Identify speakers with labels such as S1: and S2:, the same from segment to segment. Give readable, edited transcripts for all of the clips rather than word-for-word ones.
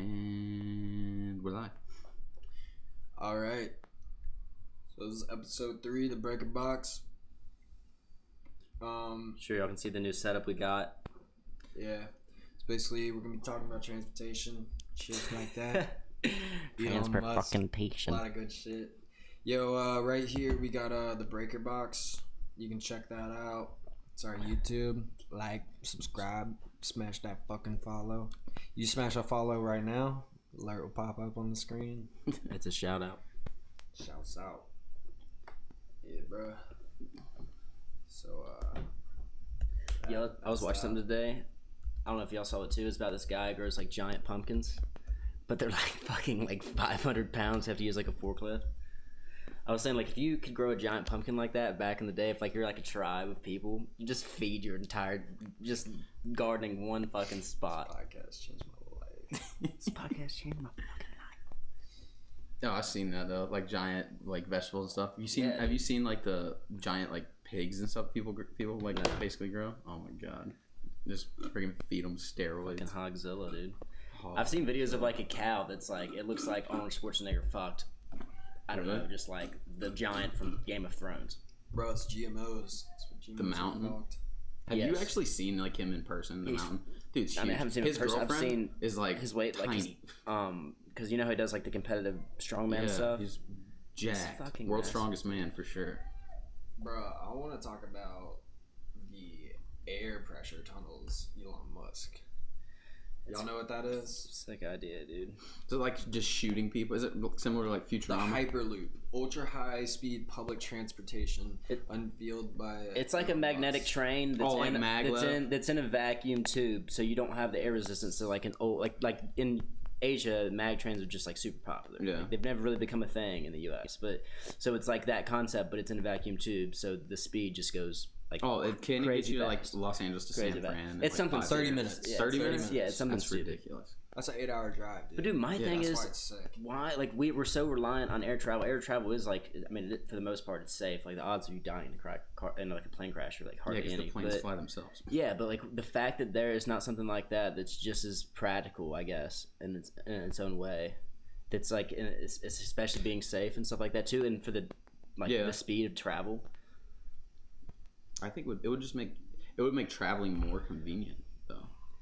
S1: And we're live.
S2: All right. So this is episode 3, the Breaker Box.
S3: Sure, y'all can see the new setup we got.
S2: Yeah. So basically, we're gonna be talking about transportation, shit like that.
S3: Transportation.
S2: A lot of good shit. Yo, right here we got the Breaker Box. You can check that out. It's our YouTube. Like, subscribe, smash that fucking follow. You smash a follow right now, alert will pop up on the screen.
S3: It's a shout out.
S2: Shouts out. Yeah, bro. So,
S3: Yo, I was watching something today. I don't know if y'all saw it too. It's about this guy who grows like giant pumpkins, but they're like fucking like 500 pounds. Have to use like a forklift. I was saying, like, if you could grow a giant pumpkin like that back in the day, if like you're like a tribe of people, you just feed your entire, just gardening one fucking spot.
S2: podcast changed my life.
S3: This podcast changed my fucking life.
S1: Oh, I've seen that though, like giant like vegetables and stuff.
S3: Yeah.
S1: Have you seen like the giant like pigs and stuff? People like basically grow. Oh my god, just freaking feed them steroids.
S3: Fucking Hogzilla, dude.
S1: Oh,
S3: I've seen videos of like a cow that's like, it looks like Arnold Schwarzenegger fucked. I don't know, just like the giant from Game of Thrones.
S2: Bro, it's GMOs. That's what GMOs
S1: The mountain?
S2: fucked.
S1: Have you
S3: Yes.
S1: actually seen like him in person? The
S3: He's-
S1: mountain, dude. It's
S3: I mean, I
S1: huge.
S3: haven't seen him
S1: his
S3: in person. I've
S1: girlfriend
S3: seen
S1: is like
S3: his weight, like
S1: tiny.
S3: because you know how he does like the competitive strongman stuff.
S1: He's jacked.
S3: fucking
S1: World's
S3: massive.
S1: strongest man for sure.
S2: Bro, I want to talk about the air pressure tunnels Elon Musk. Y'all know what that is?
S3: Sick idea, dude.
S1: So like just shooting people. Is it similar to like
S2: The
S1: Futurama?
S2: Hyperloop, ultra high speed public transportation unveiled by.
S3: It's like a
S2: Elon
S3: magnetic
S2: Musk.
S3: train that's
S1: like maglev?
S3: that's in a vacuum tube, so you don't have the air resistance. So like an old like in Asia, mag trains are just like super popular.
S1: Yeah.
S3: Like, they've never really become a thing in the U.S. But so it's like that concept, but it's in a vacuum tube, so the speed just goes like
S1: Oh, it can get
S3: crazy
S1: you like
S3: fast.
S1: Los Angeles to
S3: Crazy
S1: San
S3: fast.
S1: Fran. in,
S3: It's something
S1: 5
S2: 30
S1: minutes.
S2: minutes.
S3: Yeah,
S1: 30
S3: it's-
S1: minutes.
S3: yeah, it's something
S1: That's
S3: stupid.
S1: ridiculous.
S2: That's an 8-hour drive, dude.
S3: But dude, my thing
S2: That's
S3: is
S2: why it's sick.
S3: why like we're so reliant on air travel. Air travel is like, I mean, for the most part, it's safe. Like the odds of you dying in like a plane crash are like
S1: Yeah,
S3: hardly
S1: because
S3: any.
S1: the planes
S3: But-
S1: fly themselves.
S3: Yeah, but like the fact that there is not something like that that's just as practical, I guess, in its own way. That's like it's especially being safe and stuff like that too, and for the the speed of travel.
S1: I think it would just make traveling more convenient though.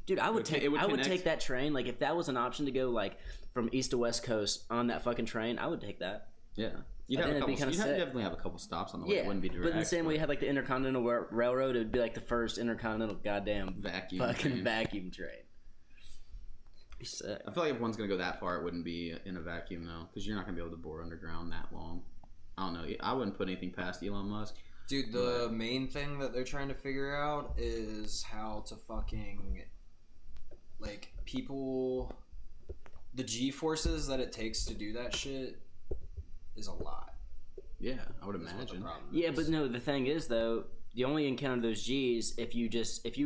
S3: Dude, I would take
S1: it would
S3: I would
S1: connect-
S3: take that train. Like if that was an option to go like from east to west coast on that fucking train, I would take that.
S1: Yeah, you'd
S3: I
S1: have
S3: think
S1: a
S3: that'd be
S1: couple.
S3: kinda
S1: You'd
S3: sick.
S1: definitely have a couple stops on the way.
S3: Yeah,
S1: It wouldn't be direct.
S3: but in the same way you had like the Intercontinental Railroad, it would be like the first intercontinental goddamn
S1: vacuum.
S3: fucking
S1: train.
S3: vacuum train. Be sick.
S1: I feel like if one's gonna go that far, it wouldn't be in a vacuum though, because you're not gonna be able to bore underground that long. I don't know. I wouldn't put anything past Elon Musk.
S2: Dude, the main thing that they're trying to figure out is how to fucking, like, people, the G-forces that it takes to do that shit is a lot.
S1: Yeah, I would
S2: Is what the
S1: imagine.
S2: problem
S3: Yeah,
S2: is.
S3: but no, the thing is though, you only encounter those G's if you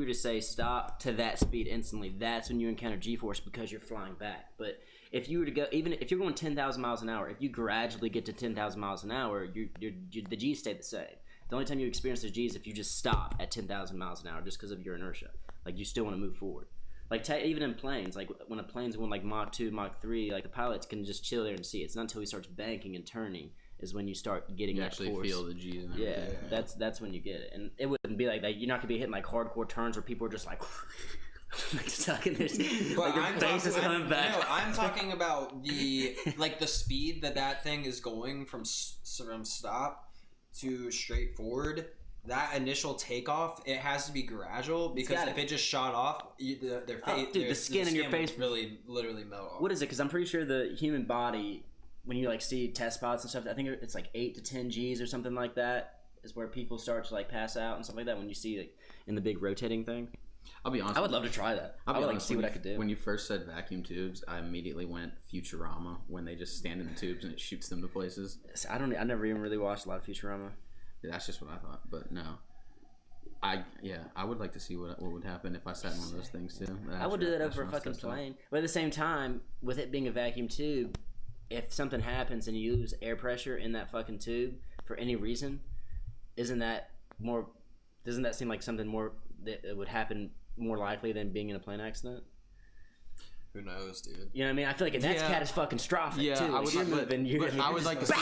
S3: were to say stop to that speed instantly. That's when you encounter G-force because you're flying back. But if you were to go, even if you're going 10,000 miles an hour, if you gradually get to 10,000 miles an hour, the G's stay the same. The only time you experience those G's is if you just stop at 10,000 miles an hour just because of your inertia. Like you still want to move forward. Like even in planes, like when a plane's going like Mach 2, Mach 3, like the pilots can just chill there and see. It's not until he starts banking and turning is when you start getting
S1: You
S3: that
S1: actually
S3: force.
S1: feel the G's. And
S3: Yeah,
S1: everything.
S3: that's when you get it, and it wouldn't be like that. You're not gonna be hitting like hardcore turns where people are just like, like stuck in this. Like your face is coming back.
S2: No, I'm talking about the speed that thing is going from stop to straight forward. That initial takeoff, it has to be gradual because
S3: gotta
S2: if it just shot off, their face,
S3: dude, the skin in your face
S2: would really literally melt off.
S3: What is it? Because I'm pretty sure the human body, when you like see test spots and stuff, I think it's like 8 to 10 G's or something like that. Is where people start to like pass out and stuff like that when you see like in the big rotating thing.
S1: I'll be honest.
S3: I would love to try that. I would like to see what I could do.
S1: When you first said vacuum tubes, I immediately went Futurama when they just stand in the tubes and it shoots them to places.
S3: I never even really watched a lot of Futurama.
S1: That's just what I thought, but no. I would like to see what would happen if I sat in one of those things too.
S3: I would do that over a fucking plane. But at the same time, with it being a vacuum tube, if something happens and you lose air pressure in that fucking tube for any reason, doesn't that seem like something more that would happen more likely than being in a plane accident?
S2: Who knows, dude?
S3: You know what I mean? I feel like that's
S1: Yeah.
S3: catastrophic
S1: Yeah,
S3: too.
S1: I
S3: Like,
S1: would
S3: you're
S1: like,
S3: moving, you're
S1: but I would
S3: just
S1: like to see.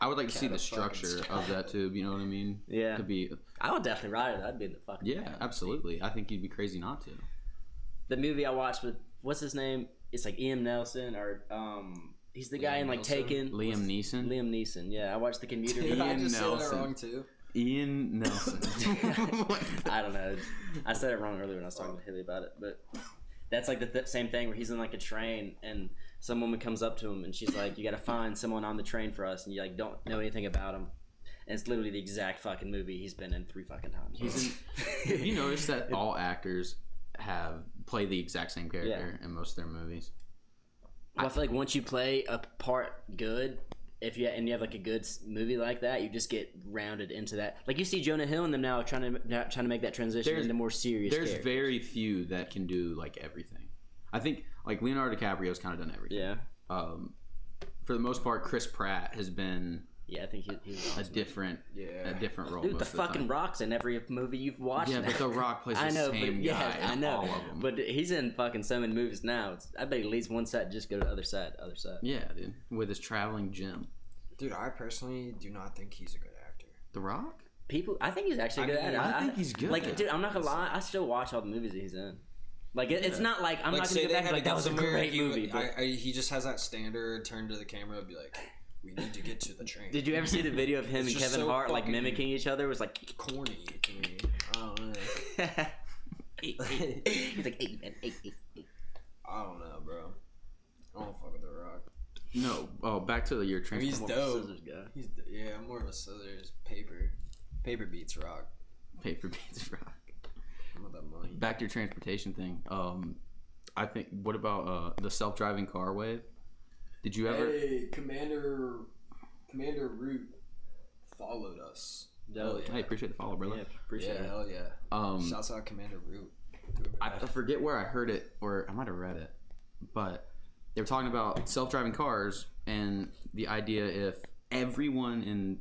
S1: I would like to see the structure of that tube. You know what I mean?
S3: Yeah.
S1: To be.
S3: I would definitely ride it. That'd be the fucking.
S1: Yeah, absolutely. I think you'd be crazy not to.
S3: The movie I watched with what's his name? It's like Ian Nelson or he's the guy
S2: Liam
S3: in like
S2: Neeson?
S3: Taken.
S1: Liam Neeson.
S3: Liam Neeson. Yeah, I watched the commuter.
S2: Did I
S1: Ian
S2: just say that
S1: Nelson.
S2: wrong too?
S1: Ian Nelson.
S3: I don't know. I said it wrong earlier when I was talking to Haley about it, but that's like the same thing where he's in like a train and some woman comes up to him and she's like, "You got to find someone on the train for us," and you like don't know anything about him. And it's literally the exact fucking movie he's been in 3 fucking times.
S1: Have you noticed that all actors play the exact same character
S3: Yeah.
S1: in most of their movies?
S3: Well, I feel like once you play a part good, if you have like a good movie like that, you just get rounded into that. Like you see Jonah Hill and them now trying to make that transition into more serious.
S1: There's
S3: characters.
S1: very few that can do like everything. I think like Leonardo DiCaprio's kind of done everything.
S3: Yeah.
S1: For the most part, Chris Pratt has been
S3: Yeah, I think he's
S1: a
S3: awesome.
S1: different role.
S3: Dude,
S1: most
S3: the
S1: of
S3: fucking
S1: time.
S3: Rock's in every movie you've watched.
S1: Yeah,
S3: now.
S1: but The Rock plays the
S3: I know,
S1: same
S3: but,
S1: guy
S3: yeah, I
S1: in
S3: know.
S1: all of them.
S3: But he's in fucking so many movies now. I bet he leaves one set, just go to the other side.
S1: Yeah, dude, with his traveling gym.
S2: Dude, I personally do not think he's a good actor.
S1: The Rock?
S3: People, I think he's actually good at it.
S1: I think he's good.
S3: Like, dude, I'm not gonna lie. I still watch all the movies that he's in. Like, it's not like I'm not gonna go back and be like that was a great movie. But
S2: He just has that standard turn to the camera and be like, "We need to get to the train."
S3: did you ever see the video of him
S2: It's
S3: and
S2: just
S3: Kevin
S2: so
S3: Hart like
S2: fucking
S3: mimicking each other? It was like
S2: corny to me? I don't know.
S3: he's like
S2: I don't know, bro. I don't fuck with The Rock.
S1: No. Oh, back to your
S2: I mean, he's
S1: transport.
S2: dope.
S3: Scissors guy.
S2: Yeah, I'm more of a scissors paper beats Rock.
S1: Paper beats Rock.
S2: I'm with that money.
S1: Back to your transportation thing. I think. What about the self-driving car wave? Did you ever?
S2: Hey, Commander Root followed us.
S3: Dope.
S1: Hey, appreciate the follow, brother.
S3: Yeah, appreciate
S2: Yeah,
S3: it.
S2: hell yeah. Shouts out Commander Root.
S1: I forget where I heard it, or I might have read it, but they were talking about self-driving cars and the idea if everyone in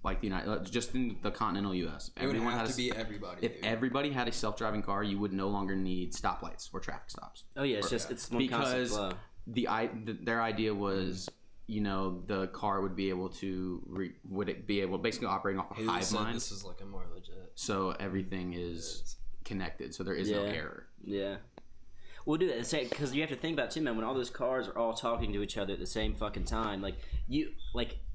S1: like the just in the continental U.S.
S2: It would
S1: everyone
S2: have
S1: had
S2: to be everybody.
S1: if
S2: dude.
S1: everybody had a self-driving car, you would no longer need stoplights or traffic stops.
S3: Oh yeah, it's one constant
S1: Because
S3: flow.
S1: their idea was, you know, the car would be able to basically operating off a
S2: Haley
S1: hive
S2: said
S1: mind,
S2: this is looking more legit.
S1: so everything is connected, so there is no
S3: Yeah.
S1: error.
S3: Yeah. We'll do that because you have to think about it too, man. When all those cars are all talking to each other at the same fucking time,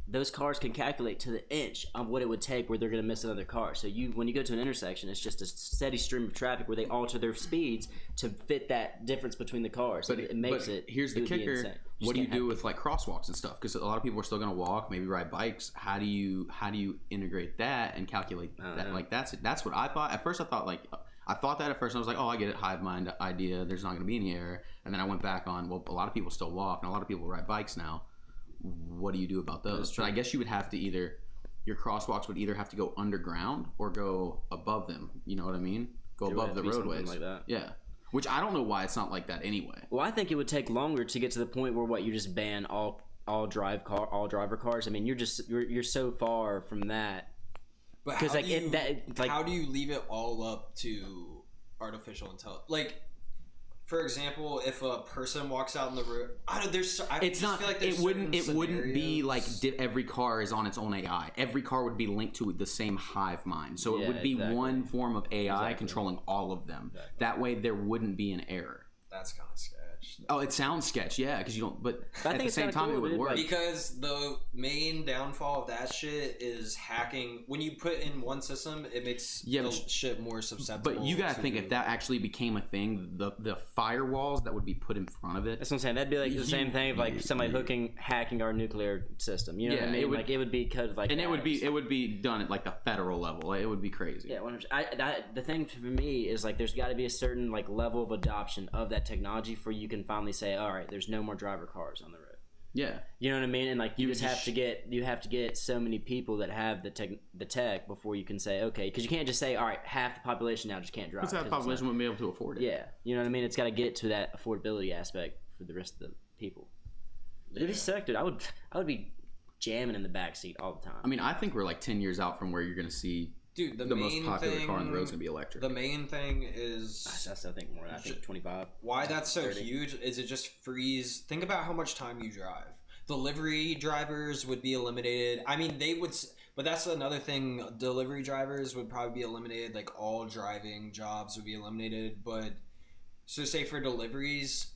S3: those cars can calculate to the inch of what it would take where they're gonna miss another car. So when you go to an intersection, it's just a steady stream of traffic where they alter their speeds to fit that difference between the cars.
S1: But
S3: it makes
S1: but
S3: it.
S1: Here's the
S3: it would be
S1: kicker:
S3: insane.
S1: what do you do with like crosswalks and stuff? Because a lot of people are still going to walk, maybe ride bikes. How do you integrate that and calculate that?
S3: know.
S1: Like that's what I thought. At first, I thought that at first. And I was like, oh, I get it, hive mind idea. There's not going to be any error. And then I went back on, well, a lot of people still walk, and a lot of people ride bikes now. What do you do about those? But I guess you would have to your crosswalks would either have to go underground or go above them. You know what I mean? Go
S3: It would
S1: above
S3: have
S1: the
S3: to be something
S1: roadways.
S3: like that.
S1: Yeah. Which I don't know why it's not like that anyway.
S3: Well, I think it would take longer to get to the point where you just ban all driver cars. I mean, you're so far from that.
S2: But
S3: Because
S2: how
S3: like
S2: do you, how do you leave it all up to artificial intelligence? Like, for example, if a person walks out in the road,
S1: It's not.
S2: Feel like
S1: It wouldn't be
S2: scenarios.
S1: like every car is on its own AI. Every car would be linked to the same hive mind. So it
S3: Yeah,
S1: would be
S3: exactly.
S1: one form of AI
S3: Exactly.
S1: controlling all of them.
S3: Exactly.
S1: That way, there wouldn't be an error.
S2: That's kind of sketch.
S1: Oh, it sounds sketch, yeah, because you don't. But
S3: I
S1: at
S3: think
S1: the
S3: it's
S1: same
S3: kinda
S1: time,
S3: cool,
S1: it would
S3: dude,
S1: work.
S3: like-
S2: Because the main downfall of that shit is hacking. When you put in one system, it makes the shit more susceptible.
S1: But you gotta
S2: to-
S1: think if that actually became a thing, the firewalls that would be put in front of it.
S3: That's what I'm saying. That'd be like the same thing of like somebody hacking our nuclear system. You know what I
S1: Yeah,
S3: mean?
S1: it would-
S3: like it would be coded like
S1: And
S3: that
S1: it would
S3: or
S1: be done at like the federal level. It would be crazy.
S3: Yeah, 100%. The thing for me is like there's got to be a certain like level of adoption of that technology for you can finally say, all right, there's no more driver cars on the road.
S1: Yeah.
S3: You know what I mean? And like you
S1: would
S3: just have to get so many people that have the tech before you can say okay, because you can't just say all right, half the population now just can't drive.
S1: Because that
S3: 'cause it's
S1: population wouldn't be able to afford it.
S3: yeah, you know what I mean? It's got to get to that affordability aspect for the rest of the people. It'd be sick, dude. I would be jamming in the back seat all the time.
S1: I mean, I think we're like 10 years out from where you're going to see
S2: Dude,
S1: the most popular car on the road is gonna be electric.
S2: The main thing is
S3: I still think more. I think 25.
S2: why that's so
S3: 30.
S2: huge is it just frees. Think about how much time you drive. Delivery drivers would be eliminated. I mean, they would, but that's another thing. Delivery drivers would probably be eliminated. Like all driving jobs would be eliminated. But so say for deliveries,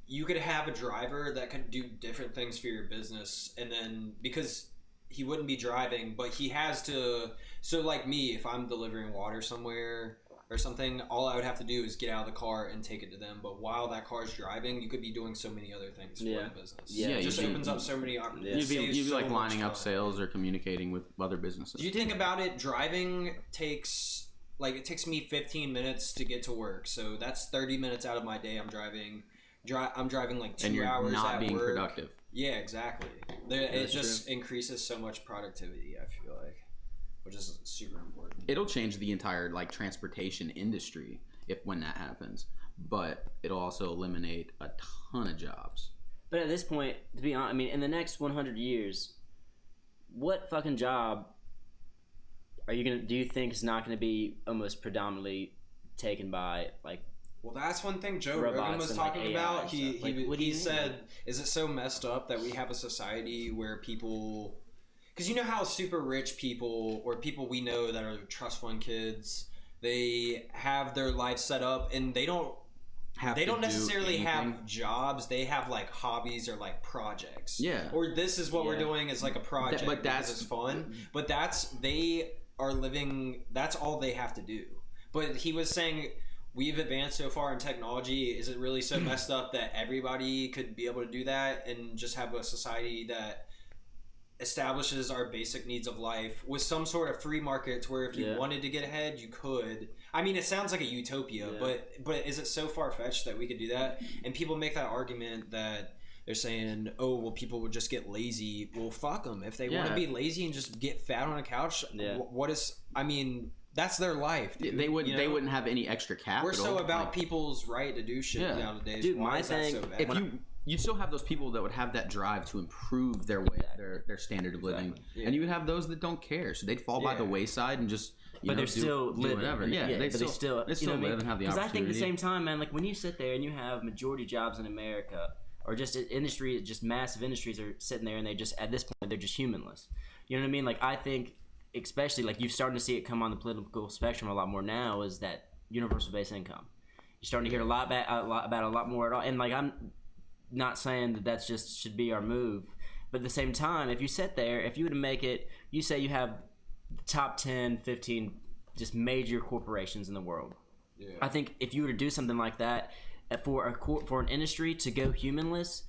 S2: you could have a driver that could do different things for your business, and then because he wouldn't be driving, but he has to. So like me, if I'm delivering water somewhere or something, all I would have to do is get out of the car and take it to them. But while that car's driving, you could be doing so many other things for the business.
S3: Yeah,
S2: It just
S1: you'd be-
S2: opens up so many opportunities.
S1: You'd be like lining up sales or communicating with other businesses.
S2: Do you think about it? Driving takes it takes me 15 minutes to get to work, so that's 30 minutes out of my day. I'm driving. I'm driving like 2
S1: and you're
S2: hours
S1: not
S2: at
S1: being
S2: work.
S1: productive.
S2: Yeah, exactly. It just increases so much productivity. I feel like, which is super important.
S1: It'll change the entire like transportation industry when that happens, but it'll also eliminate a ton of jobs.
S3: But at this point, to be honest, I mean, in the next 100 years, what fucking job do you think is not gonna be almost predominantly taken by like?
S2: Well, that's one thing Joe
S3: Robots
S2: Rogan was
S3: and, like,
S2: talking
S3: AI
S2: about.
S3: and
S2: He
S3: stuff. Like, what do
S2: he
S3: you
S2: said,
S3: mean?
S2: "Is it so messed up that we have a society where people, because you know how super rich people or people we know that are trust fund kids, they have their life set up and they don't necessarily have jobs. They have like hobbies or like projects.
S1: Yeah.
S2: Or this is what we're
S3: Yeah.
S2: doing is like a project,
S1: but
S2: because
S1: that's
S2: it's fun. But they are living. That's all they have to do. But he was saying, we've advanced so far in technology. Is it really so messed up that everybody could be able to do that and just have a society that establishes our basic needs of life with some sort of free market to where if you wanted to get ahead, you could. I mean, it sounds like a utopia, but is it so far-fetched that we could do that? And people make that argument that they're saying, oh, well, people would just get lazy. Well, fuck them. If they want to be lazy and just get fat on a couch, what is... I mean... That's their life. Dude.
S1: They wouldn't have any extra capital.
S2: We're so about people's right to do shit nowadays.
S3: Dude,
S2: why
S3: my
S2: is that
S3: thing,
S2: so bad?
S1: If you still have those people that would have that drive to improve their way, their standard of living, and you would have those that don't care, so they'd fall by the wayside and just
S3: but they're still
S1: do
S3: living.
S1: whatever.
S3: Yeah,
S1: they
S3: still
S1: still
S3: you know what I
S1: live
S3: mean?
S1: and have the opportunity.
S3: Because I think at the same time, man, like when you sit there and you have majority jobs in America, or just industry, just massive industries are sitting there and they just at this point they're just humanless. You know what I mean? Like I think. Especially like you're starting to see it come on the political spectrum a lot more now is that universal basic income. You're starting to hear a lot about a lot more at all. And like I'm not saying that that's just should be our move, but at the same time, if you sit there, if you were to make it, you say you have the top 10, 15 just major corporations in the world. Yeah. I think if you were to do something like that for an industry to go humanless,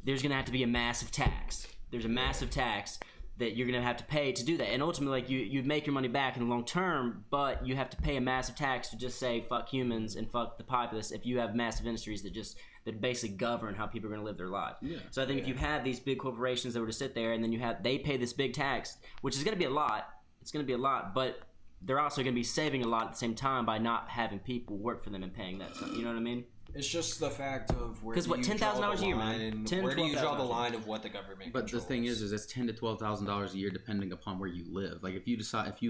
S3: there's going to have to be a massive tax. There's a massive tax that you're going to have to pay to do that. And ultimately, like you'd make your money back in the long term, but you have to pay a massive tax to just say fuck humans and fuck the populace if you have massive industries that basically govern how people are going to live their lives. Yeah. So I think if you have these big corporations that were to sit there and then they pay this big tax, which is going to be a lot, it's going to be a lot, but they're also going to be saving a lot at the same time by not having people work for them and paying that stuff. You know what I mean?
S2: It's just the fact of where
S3: what, $10,000 a year, man?
S2: Where do you draw the line of what the government?
S1: But the thing is it's $10,000 to $12,000 a year depending upon where you live. Like if you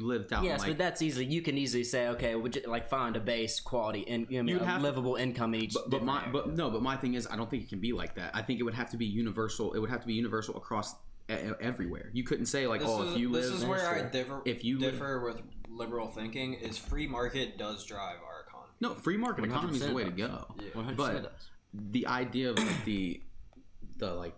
S1: lived out,
S3: yes, but that's you can easily say, okay, would you like find a base quality and a livable income in each.
S1: But my thing is, I don't think it can be like that. I think it would have to be universal. It would have to be universal across everywhere. You couldn't say like,
S2: if you live. This is where I differ with liberal thinking. Is free market does drive our economy.
S1: No, free market economy is the way to go.
S2: Yeah.
S1: But the idea of like the like.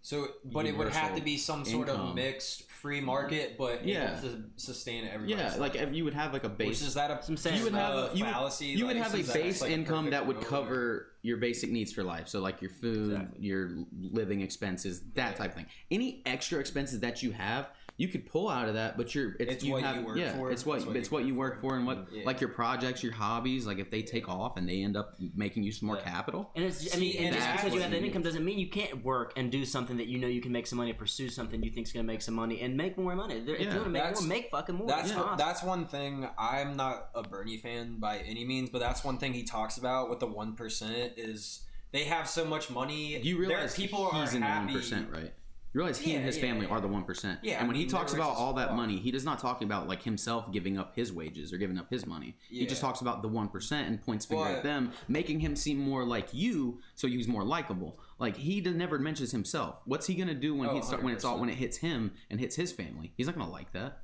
S2: So, but it would have to be some sort of mixed free market, but able to sustain everybody.
S1: Yeah, like if you would have like a base.
S2: Which is that
S1: you would have
S2: fallacy?
S1: You would have a base income that would cover your basic needs for life. So like your food, your living expenses, that type of thing. Any extra expenses that you have, you could pull out of that, but you work for. It's what you work for, and what like your projects, your hobbies. Like if they take off and they end up making you some more capital.
S3: And it's just because you have that income doesn't mean you can't work and do something that you know you can make some money, pursue something you think is going to make some money, and make more money. If you want to make more, make fucking more.
S2: That's one thing. I'm not a Bernie fan by any means, but that's one thing he talks about with the 1% is they have so much money.
S1: Do you realize
S2: people
S1: he's
S2: are
S1: in
S2: happy.
S1: 1%, right? You realize he and his
S2: Yeah,
S1: family
S2: yeah.
S1: are the 1%.
S2: Yeah,
S1: and when he
S2: they're
S1: talks
S2: rich
S1: about
S2: as
S1: all that
S2: fuck.
S1: money, he does not talk about like himself giving up his wages or giving up his money. He just
S2: Yeah.
S1: talks about the 1% and points finger
S2: But-
S1: at them, making him seem more like you, so he's more likable. Like he never mentions himself. What's he gonna do when
S2: Oh,
S1: when it hits him and hits his family? He's not gonna like that.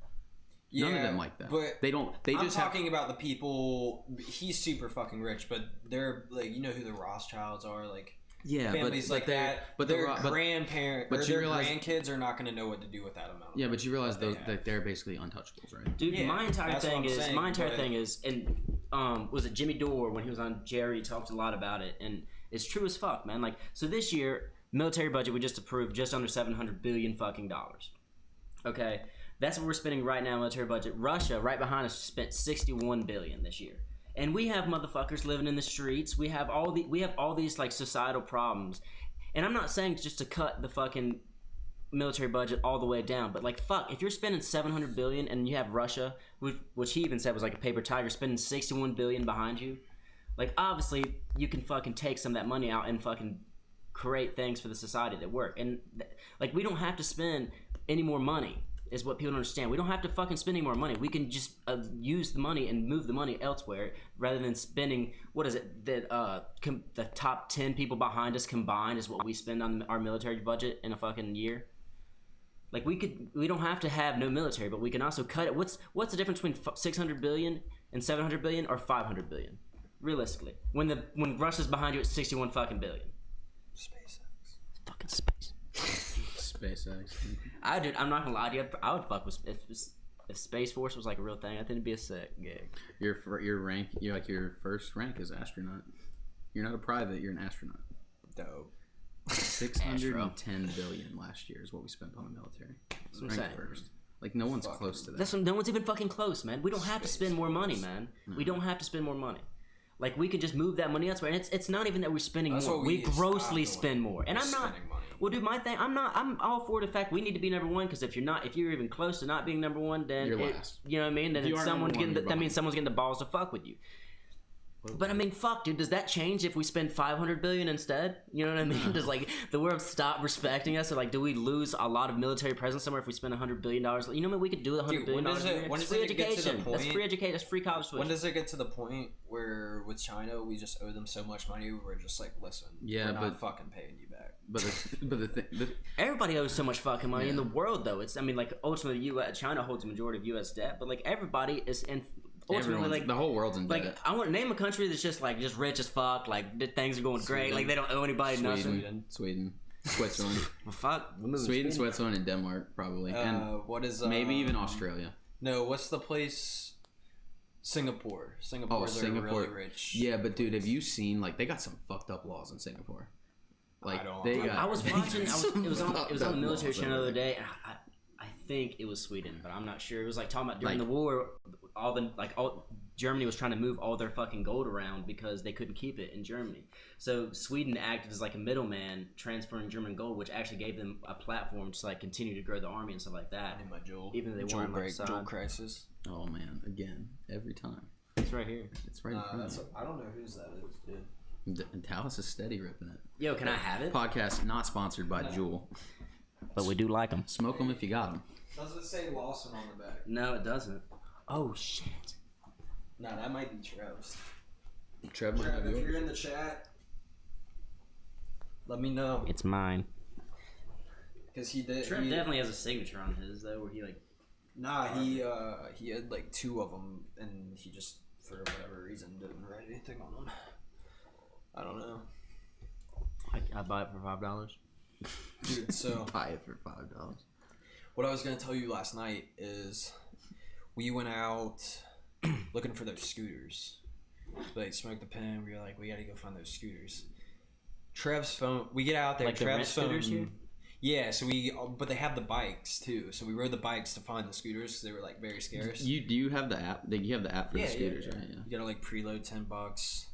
S1: None of them like that.
S2: But
S1: They don't. They
S2: I'm
S1: just
S2: talking about the people. He's super fucking rich, but they're like, you know who the Rothschilds are, like.
S1: yeah,
S2: Families like that,
S1: But
S2: their
S1: but
S2: grandparents
S1: but
S2: or
S1: you
S2: their
S1: realize-
S2: grandkids are not going to know what to do with that amount.
S1: yeah, but you realize
S2: that they
S1: those
S2: have.
S1: that they're basically untouchables, right?
S3: Dude,
S2: Yeah,
S3: my entire
S2: that's what
S3: thing
S2: I'm
S3: is
S2: saying,
S3: and was it Jimmy Dore when he was on Jerry talked a lot about it, and it's true as fuck, man. Like, so this year military budget we just approved just under $700 billion fucking dollars. Okay, that's what we're spending right now. Military budget. Russia, right behind us, spent $61 billion this year, and we have motherfuckers living in the streets. We have all these like societal problems, and I'm not saying just to cut the fucking military budget all the way down, but like fuck, if you're spending $700 billion and you have Russia, which he even said was like a paper tiger, spending $61 billion behind you, like obviously you can fucking take some of that money out and fucking create things for the society that work. And like we don't have to spend any more money, is what people don't understand. We don't have to fucking spend any more money. We can just use the money and move the money elsewhere rather than spending, what is it, that the top 10 people behind us combined is what we spend on our military budget in a fucking year. Like we don't have to have no military, but we can also cut it. What's the difference between 600 billion and 700 billion or 500 billion? Realistically, when Russia's behind you at 61 fucking billion.
S2: SpaceX.
S3: Fucking space.
S1: SpaceX.
S3: I'm not gonna lie to you. I would fuck with if Space Force was like a real thing. I think it'd be a sick gig.
S1: Your rank, your first rank is astronaut. You're not a private. You're an astronaut.
S2: Dope.
S1: 610 billion last year is what we spent on the military.
S3: That's what I'm
S1: Ranked
S3: saying.
S1: first. Like no one's
S2: Fucking-
S1: close to that.
S3: That's no one's even fucking close, man. We don't have to spend more money, man. We don't have to spend more money. Like we could just move that money elsewhere, and it's not even that we're spending
S2: That's
S3: more.
S2: what
S3: We
S2: we need to
S3: grossly
S2: stop
S3: spend
S2: doing.
S3: more, and
S2: We're
S3: I'm not.
S2: spending money.
S3: Well, dude, my thing, I'm all for the fact we need to be number one, because if you're even close to not being number one, then
S1: You're last.
S3: you know what I mean. Then
S1: If you
S3: it's
S1: are
S3: someone's
S1: number one,
S3: getting
S1: you're
S3: that
S1: behind.
S3: means someone's getting the balls to fuck with you. But I mean, fuck, dude. Does that change if we spend 500 billion instead? You know what I mean? Does like the world stop respecting us, or like do we lose a lot of military presence somewhere if we spend $100 billion? You know what we could do with $100
S2: Dude,
S3: billion?
S2: when does it- when
S3: It's
S2: does
S3: free
S2: it get to the
S3: education. That's
S2: point-
S3: free education. That's free college tuition.
S2: When does it get to the point where with China we just owe them so much money we're just like, listen,
S1: Yeah,
S2: we're not
S1: but-
S2: fucking paying you back.
S1: But the thing,
S3: Everybody owes so much fucking money in
S1: Yeah.
S3: the world, though. It's, I mean, like ultimately, China holds the majority of U.S. debt, but like everybody is in. Ultimately,
S1: everyone's,
S3: like
S1: the whole world's in
S3: like
S1: debt.
S3: I want to name a country that's just rich as fuck. Like things are going great. Like they don't owe anybody nothing.
S1: Sweden, Switzerland,
S3: Well, fuck. We're moving to
S1: Sweden, Switzerland, and Denmark probably, and
S2: What is
S1: maybe even Australia.
S2: No, what's the place? Singapore. Singapore.
S1: Singapore.
S2: Really rich.
S1: Yeah, but dude, have you seen like they got some fucked up laws in Singapore? Like
S2: I don't-
S1: they got.
S3: I was
S1: they
S3: watching.
S1: got
S3: It was
S1: some
S3: on the
S1: fucked up
S3: military
S1: laws
S3: channel the
S1: over
S3: other
S1: there.
S3: day. And I think it was Sweden, but I'm not sure. It was like talking about during
S1: Like-
S3: the war, all Germany was trying to move all their fucking gold around because they couldn't keep it in Germany. So Sweden acted as like a middleman, transferring German gold, which actually gave them a platform to like continue to grow the army and stuff like that.
S2: In my Joel.
S3: Even though they
S2: Joel
S3: weren't, like,
S2: break,
S3: signed.
S2: Joel crisis.
S1: Oh man, again, every time.
S3: It's right here.
S1: It's right in front of you.
S2: I don't know whose that is, dude.
S1: And Dallas is steady ripping it.
S3: Yo, can I have it?
S1: Podcast not sponsored by Juul.
S3: But we do like them.
S1: Smoke them if you got them.
S2: Does it say Lawson on the back?
S3: No, it doesn't. Oh shit.
S2: No, that might be Trev's.
S1: Trev might
S2: Trev,
S1: have
S2: if
S1: yours.
S2: you're in the chat, let me know.
S3: It's mine.
S2: Because he did.
S3: Trev
S2: he,
S3: definitely has a signature on his though, where he like.
S2: Nah, he had like 2 of them, and he just for whatever reason didn't write anything on them. I don't know,
S3: I buy it for $5.
S2: dude. So
S1: Buy it for $5.
S2: what I was gonna tell you last night is we went out looking for those scooters. Like smoked the pen. We were like, we gotta go find those scooters. Trev's phone. We get out there.
S3: Like the
S2: Trev's
S3: rent
S2: phone.
S3: scooters here?
S2: Yeah. So but they have the bikes too. So we rode the bikes to find the scooters because they were like very scarce.
S1: Do you have the app? You have the app for the scooters,
S2: yeah.
S1: right? Yeah.
S2: You gotta like preload $10,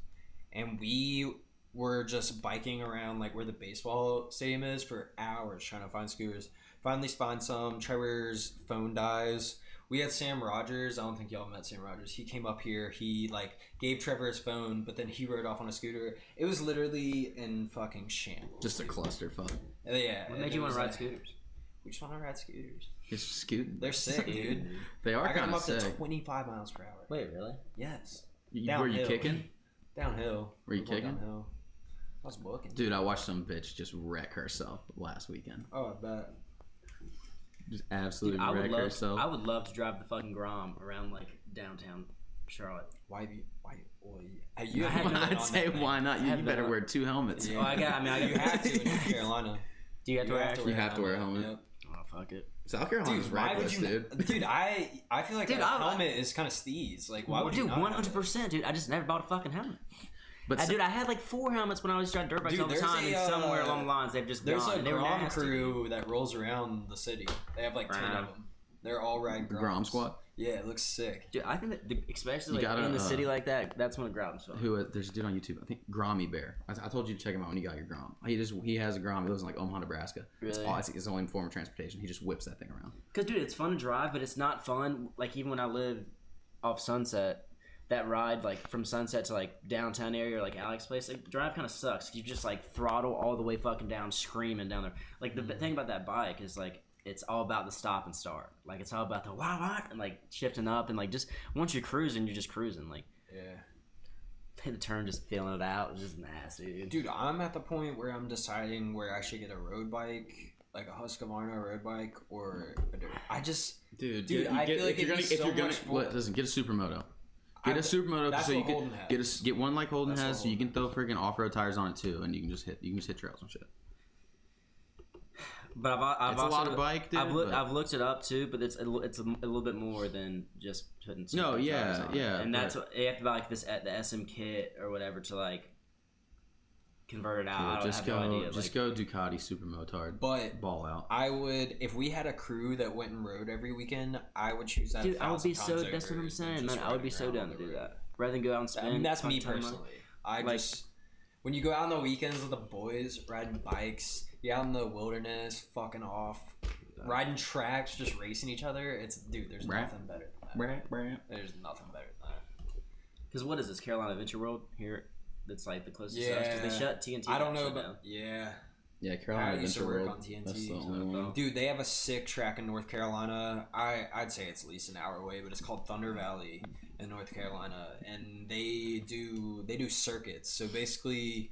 S2: and we were just biking around like where the baseball stadium is for hours trying to find scooters. Finally find some. Trevor's phone dies. We had Sam Rogers. I don't think y'all met Sam Rogers. He came up here. He like gave Trevor his phone, but then he rode off on a scooter. It was literally in fucking shambles.
S1: Just a clusterfuck.
S2: Yeah.
S3: What
S2: and
S3: made
S2: it
S3: you want
S2: was
S3: to ride
S2: like-
S3: scooters?
S2: We just want to ride scooters.
S1: It's scooting.
S2: They're sick, dude.
S1: They are
S2: I got
S1: kind
S2: them
S1: of
S2: up to
S1: sick.
S2: 25 miles per hour.
S3: Wait, really?
S2: Yes.
S1: Were you
S2: Downhill.
S1: kicking?
S2: Downhill.
S1: Were you
S2: We're going
S1: kicking?
S2: Downhill. I was booking.
S1: Dude, I watched some bitch just wreck herself last weekend.
S2: Oh, I bet.
S1: Just absolutely
S3: Dude,
S1: wreck herself.
S3: I would love to drive the fucking Grom around like downtown Charlotte.
S2: Why? You
S3: I
S2: haven't
S3: had
S2: been
S3: no-
S1: I'd
S2: on
S1: say
S2: that, man.
S1: why not?
S3: I
S1: You
S3: have
S1: better
S3: no-
S1: wear 2 helmets.
S2: Yeah.
S3: Oh,
S2: You have to in North Carolina.
S3: Do you have to wear actually?
S1: You have to wear a helmet.
S2: Yep.
S3: Oh fuck it.
S1: South Carolina's
S2: Dude, why would
S1: reckless,
S2: you?
S1: dude.
S2: Dude, I feel like
S3: Dude,
S2: a
S3: I-
S2: helmet is kind of steez. Like, why would you?
S3: Dude,
S2: not have it?
S3: 100%, dude. I just never bought a fucking helmet.
S1: But
S3: Dude, I had like 4 helmets when I was driving dirt bikes
S2: Dude,
S3: all the
S2: there's
S3: time,
S2: a,
S3: and somewhere along the lines they've just
S2: There's
S3: gone.
S2: a
S3: and they were
S2: Grom
S3: nasty.
S2: crew that rolls around the city. They have like 10
S3: Grom.
S2: of them. They're all riding Groms.
S1: Grom squad.
S2: Yeah, it looks sick.
S3: Dude, I think that especially
S1: You
S3: like,
S1: gotta,
S3: in the city like that, that's when it grabs. So.
S1: There's a dude on YouTube. I think Grommy Bear. I told you to check him out when you got your Grom. He has a Grom. He lives in like Omaha, Nebraska.
S3: Really?
S1: It's his only form of transportation. He just whips that thing around.
S3: Cause dude, it's fun to drive, but it's not fun. Like even when I lived off Sunset, that ride like from Sunset to like downtown area or like Alex's place, like, the drive kind of sucks. 'Cause you just like throttle all the way fucking down, screaming down there. Like the thing about that bike is like it's all about the stop and start. Like it's all about the wow and like shifting up and like just once you're cruising, you're just cruising. Like
S2: Yeah.
S3: hit the turn, just feeling it out. It's just nasty, dude.
S2: Dude, I'm at the point where I'm deciding where I should get a road bike, like a Husqvarna road bike, or a dirt. I just,
S1: Dude,
S2: I feel like
S1: if you're
S2: it'd
S1: gonna,
S2: be so much fun.
S1: listen, get a supermoto. Get a supermoto
S2: that's
S1: so you
S2: what
S1: can
S2: Holden has.
S1: get one like Holden
S2: That's
S1: has,
S2: what
S1: so you can throw freaking off-road tires on it too, and you can just hit trails and shit.
S3: But I've
S1: It's
S3: also,
S1: a lot of bike, dude.
S3: I've looked it up too, but it's a little bit more than just putting.
S1: No,
S3: super
S1: yeah,
S3: tires on it.
S1: yeah,
S3: and
S1: but-
S3: that's what you have to buy like this at the SM kit or whatever to like convert it out. I don't
S1: just
S3: have
S1: go,
S3: no idea.
S1: just
S3: like,
S1: go Ducati supermotard.
S2: But
S1: Ball out.
S2: I would, if we had a crew that went and rode every weekend, I would choose that.
S3: dude, I would be
S2: 1,000
S3: so.
S2: times
S3: That's what
S2: over
S3: I'm
S2: than
S3: saying,
S2: just
S3: man. I would be
S2: riding
S3: so
S2: around
S3: down
S2: on
S3: to
S2: the
S3: do
S2: road.
S3: that rather than go out and spend.
S2: I mean, that's me
S3: fucking time on-
S2: personally. I
S3: Like-
S2: just, when you go out on the weekends with the boys, riding bikes, you out in the wilderness, fucking off, riding tracks, just racing each other. There's
S1: Right.
S2: nothing better than that. There's nothing better than that.
S3: Because what is this Carolina Adventure World here? That's like the closest to us. 'Cause
S2: Yeah.
S3: they shut TNT.
S2: I don't know,
S3: shut
S2: but
S3: down.
S2: yeah.
S1: Yeah, Carolina
S2: I used to
S1: Adventure
S2: work
S1: World.
S2: on TNT,
S1: That's the
S2: so
S1: only one.
S2: Dude, they have a sick track in North Carolina. I'd say it's at least an hour away, but it's called Thunder Valley in North Carolina, and they do circuits. So basically,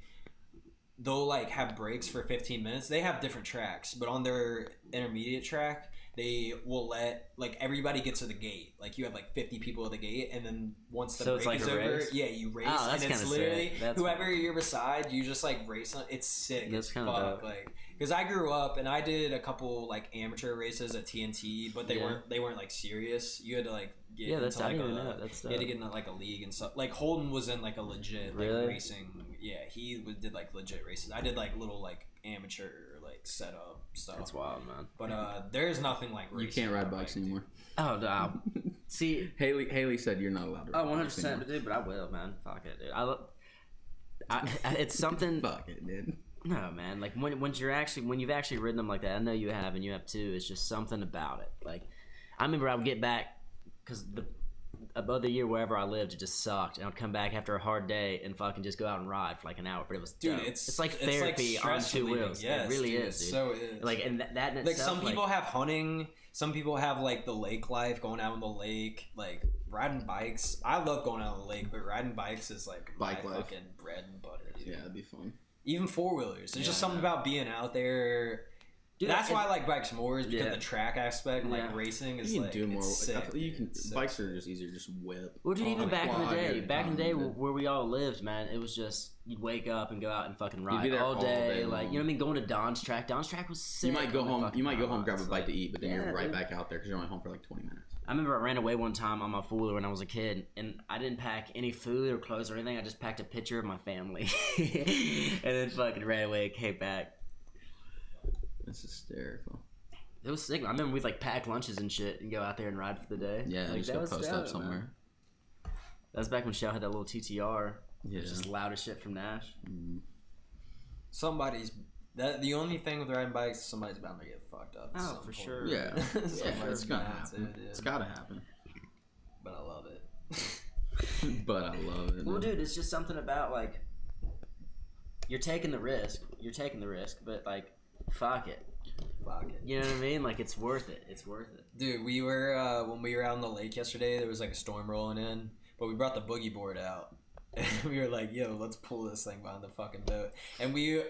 S2: they'll like have breaks for 15 minutes. They have different tracks, but on their intermediate track, they will let like everybody get to the gate. Like you have like 50 people at the gate, and then once the
S3: So it's
S2: break
S3: like
S2: is
S3: a
S2: over,
S3: race?
S2: yeah, you race,
S3: Oh, that's
S2: and it's
S3: kinda
S2: literally
S3: sick. That's
S2: whoever
S3: cool.
S2: you're beside, you just like race on. It's sick.
S3: That's
S2: It's
S3: kinda
S2: fuck.
S3: dope.
S2: Like because I grew up and I did a couple like amateur races at TNT, but they
S3: Yeah.
S2: weren't like serious. You had to like get
S3: Yeah, that's
S2: into,
S3: I
S2: like,
S3: didn't
S2: a,
S3: even know. That's
S2: you had to
S3: dope.
S2: get into like a league and stuff. Like Holden was in like a legit like
S3: Really?
S2: racing. Yeah, he did like legit races. I did like little like amateur like setup stuff.
S3: That's wild, man.
S2: But there's nothing like
S1: You
S2: racing
S1: can't ride
S2: on a
S1: bikes
S2: bike, dude.
S1: anymore.
S3: Oh no. See,
S1: Haley said you're not allowed to ride
S3: oh,
S1: bikes
S3: 100%,
S1: anymore.
S3: dude. But I will, man. Fuck it, dude. It's something.
S1: Fuck it, dude.
S3: No, man. Like when you've actually ridden them like that, I know you have, and you have too. It's just something about it. Like I remember I would get back because above the year wherever I lived, it just sucked, and I'd come back after a hard day and fucking just go out and ride for like an hour. But it was
S2: Dude,
S3: dope.
S2: it's
S3: like therapy on
S2: stress
S3: 2
S2: relieving.
S3: wheels.
S2: Yes,
S3: it really
S2: dude,
S3: is,
S2: it
S3: dude.
S2: so is.
S3: Like and that in
S2: Like
S3: itself,
S2: some people have hunting, some people have like the lake life, going out on the lake, like riding bikes. I love going out on the lake, but riding bikes is like
S1: Bike
S2: my
S1: life.
S2: fucking bread and butter. Dude.
S1: Yeah, it'd be fun.
S2: Even 4-wheelers. There's just something about being out there.
S3: Dude,
S2: That's why I like bikes more, is because
S3: Yeah.
S2: the track aspect, like
S3: Yeah.
S2: racing, is
S1: You can
S2: like
S1: do more.
S2: it's sick,
S1: I feel you
S2: dude.
S1: can.
S2: It's sick.
S1: Bikes are just easier to just whip.
S3: Well, dude, even
S1: on a
S3: back in the
S1: quad
S3: day,
S1: or
S3: back in the day
S1: something, dude.
S3: where we all lived, man, it was just you'd wake up and go out and fucking
S1: be
S3: ride
S1: there
S3: all
S1: all
S3: day.
S1: day
S3: Like
S1: long.
S3: you know what I mean? Going to Don's track. Don's track was sick.
S1: You might go
S3: on the
S1: home.
S3: fucking
S1: You might go home,
S3: rods.
S1: grab a bite to eat, but then
S3: Yeah,
S1: you're right
S3: dude.
S1: back out there because you're only home for like 20 minutes.
S3: I remember I ran away one time on my 4-wheeler when I was a kid, and I didn't pack any food or clothes or anything. I just packed a picture of my family, and then fucking ran away and came back.
S1: That's hysterical.
S3: It was sick. I remember we'd like pack lunches and shit and go out there and ride for the day.
S1: Yeah,
S3: like,
S1: just
S3: that
S1: go
S3: was
S1: post
S3: dope,
S1: up
S3: man.
S1: somewhere.
S3: That was back when Shell had that little TTR.
S1: Yeah.
S3: It was just loud as shit from Nash.
S2: The only thing with riding bikes, somebody's bound to get fucked up. at
S3: Oh,
S2: some
S3: for
S2: point.
S3: sure.
S1: Yeah, yeah,
S2: Somebody's
S1: it's gonna
S2: bound to,
S1: happen.
S2: dude.
S1: It's gotta happen.
S2: But I love it.
S1: But I love it.
S3: Well,
S1: man.
S3: dude, it's just something about like you're taking the risk. You're taking the risk, but like, fuck it.
S2: fuck it.
S3: You know what I mean? Like, it's worth it. It's worth it.
S2: Dude, we were when we were out on the lake yesterday. There was like a storm rolling in, but we brought the boogie board out, and we were like, "Yo, let's pull this thing behind the fucking boat." And we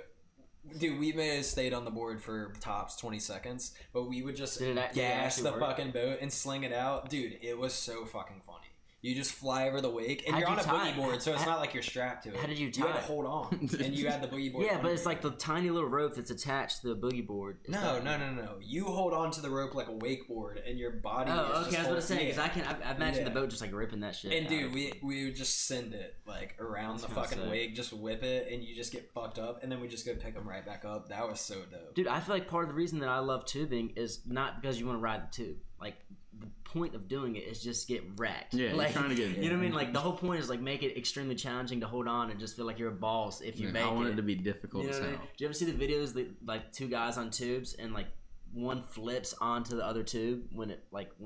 S2: may have stayed on the board for tops 20 seconds, but we would just
S3: Did it
S2: gas
S3: actually
S2: the
S3: work?
S2: fucking boat and sling it out. Dude, it was so fucking funny. You just fly over the wake, and
S3: How'd
S2: you're on
S3: you
S2: a
S3: tie
S2: boogie
S3: it?
S2: board, so it's
S3: How-
S2: not like you're strapped to it.
S3: how did you
S2: You
S3: tie
S2: had
S3: it?
S2: to hold on, and you had the boogie board.
S3: Yeah, but
S2: under
S3: it's
S2: you.
S3: like the tiny little rope that's attached to the boogie board. Is
S2: No.
S3: that-
S2: You hold on to the rope like a wakeboard, and your body.
S3: Oh,
S2: is
S3: okay.
S2: just
S3: I was about to
S2: holding-
S3: say because
S2: yeah.
S3: I imagine the
S2: Yeah.
S3: boat just like ripping that shit.
S2: And
S3: out.
S2: dude, we would just send it like around
S3: That's
S2: the
S3: kinda
S2: fucking
S3: sick.
S2: wake, just whip it, and you just get fucked up, and then we just go pick them right back up. That was so dope.
S3: Dude, I feel like part of the reason that I love tubing is not because you want to ride the tube. Like, the point of doing it is just get wrecked.
S1: Yeah, you're
S3: like,
S1: trying to get-
S3: You know what I mean? Like, the whole point is, like, make it extremely challenging to hold on and just feel like you're a boss if you
S1: Man,
S3: make
S1: I want
S3: it.
S1: it to be difficult
S3: You know
S1: as
S3: what I
S1: hell.
S3: mean? Do you ever see the videos that, like, two guys on tubes and, like, one flips onto the other tube when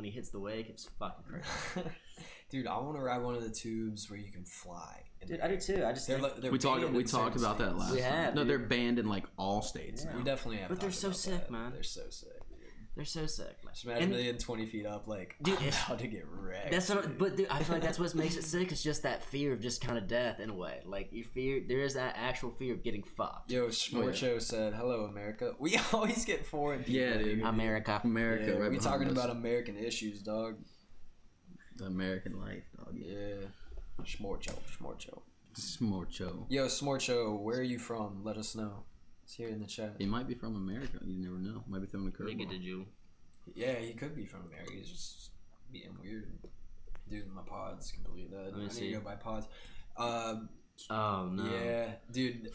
S3: he hits the wake? It's fucking crazy.
S2: Dude, I want to ride one of the tubes where you can fly.
S3: Dude, I do too. I just
S2: They're,
S3: think,
S2: they're
S1: We talked
S2: banned in
S1: about
S2: certain
S1: that
S2: states.
S1: last
S3: We
S1: time.
S3: have,
S1: No,
S3: dude.
S1: they're banned in like all states
S3: Yeah.
S1: now.
S2: We definitely have.
S3: But they're
S2: talked
S3: so
S2: about
S3: sick,
S2: that.
S3: man.
S2: They're so sick. Dude.
S3: they're so sick.
S2: Just imagine
S3: And-
S2: being 20 feet up, like,
S3: Dude,
S2: I'm
S3: it's-
S2: about to get wrecked.
S3: That's what, but dude, I feel like that's what makes it sick. It's just that fear of just kind of death in a way. Like you fear, there is that actual fear of getting fucked.
S2: Yo, Schmorcho said, "Hello, America." We always get foreign people.
S1: Yeah, dude.
S3: America.
S1: America,
S2: Yeah,
S1: right
S2: we
S1: behind
S2: talking
S1: us.
S2: about American issues, dog.
S1: The American life, dog.
S2: Yeah, Schmorcho.
S1: Smorcho.
S2: Yo, Smorcho, where are you from? Let us know. It's here in the chat.
S1: He might be from America. You never know. Might be throwing a
S3: Nigga, did
S1: curveball.
S3: you?
S2: Yeah, he could be from America. He's just being weird. Dude, my pod's completely dead.
S3: me
S2: I need
S3: see.
S2: to go buy pods.
S3: Oh no.
S2: Yeah, dude,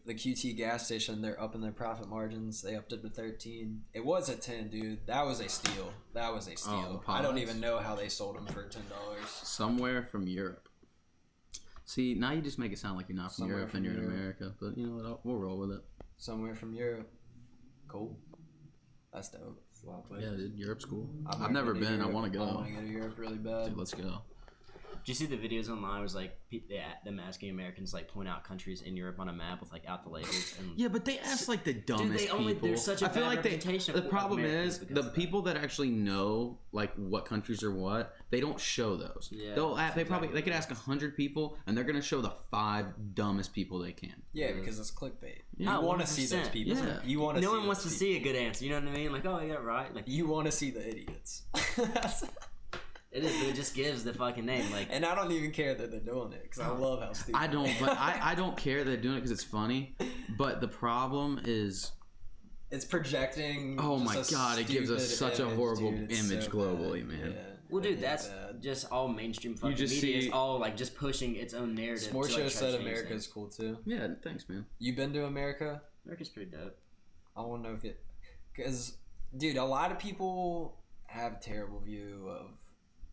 S2: the QT gas station, they're upping their profit margins. They upped it to 13. It was at 10, dude. That was a steal.
S1: Oh,
S2: I don't
S1: pods.
S2: even know how they sold them for $10.
S1: Somewhere from Europe. See, now you just make it sound like you're not from
S2: Somewhere
S1: Europe
S2: from
S1: and you're in
S2: Europe.
S1: America. But you know what? We'll roll with it.
S2: Somewhere from Europe. Cool. That's dope. It's a lot of
S1: Yeah,
S2: places.
S1: dude, Europe's cool.
S2: I'm
S1: I've never
S2: gonna go to
S1: been. I
S2: Europe.
S1: want to
S2: I
S1: go.
S2: want to go to Europe really bad.
S1: Dude, let's go.
S3: Did you see the videos online? It was like them asking Americans like point out countries in Europe on a map with like out the labels. And
S1: Yeah, but they ask like the dumbest
S3: they only-
S1: people.
S3: there's such a
S1: I feel
S3: bad
S1: like they.
S3: representation
S1: The
S3: of
S1: problem
S3: Americans
S1: is
S3: because
S1: the
S3: of that.
S1: people that actually know like what countries are what. They don't show those.
S3: Yeah,
S1: They probably
S3: exactly
S1: they could ask 100 people and they're gonna show the 5 dumbest people they can.
S2: Yeah, because it's clickbait.
S1: Yeah.
S2: You want to see those
S3: 100%.
S2: people.
S1: Yeah.
S2: You want to.
S3: no
S2: see
S3: one wants to
S2: those
S3: see a
S2: people.
S3: good answer. You know what I mean? Like, oh yeah, right. Like
S2: You want to see the idiots.
S3: it is. But it just gives the fucking name. Like
S2: And I don't even care that they're doing it because I love how stupid.
S1: I don't, but I don't care they're doing it because it's funny. But the problem is,
S2: It's projecting.
S1: oh my
S2: just a
S1: god, it gives us
S2: stupid
S1: such a
S2: image,
S1: horrible
S2: dude. It's
S1: image
S2: so
S1: globally,
S2: bad.
S1: man.
S2: Yeah,
S3: well, dude,
S2: it's
S3: that's
S2: bad.
S3: just all mainstream fucking
S1: just
S3: media.
S1: see-
S3: It's all like just pushing its own narrative.
S2: Sports
S3: to,
S2: Show
S3: like, try
S2: said
S3: to change
S2: America's
S3: things.
S2: cool too.
S1: Yeah, thanks, man.
S2: You been to America?
S3: America's pretty dope.
S2: I want to know if it, because dude, a lot of people have a terrible view of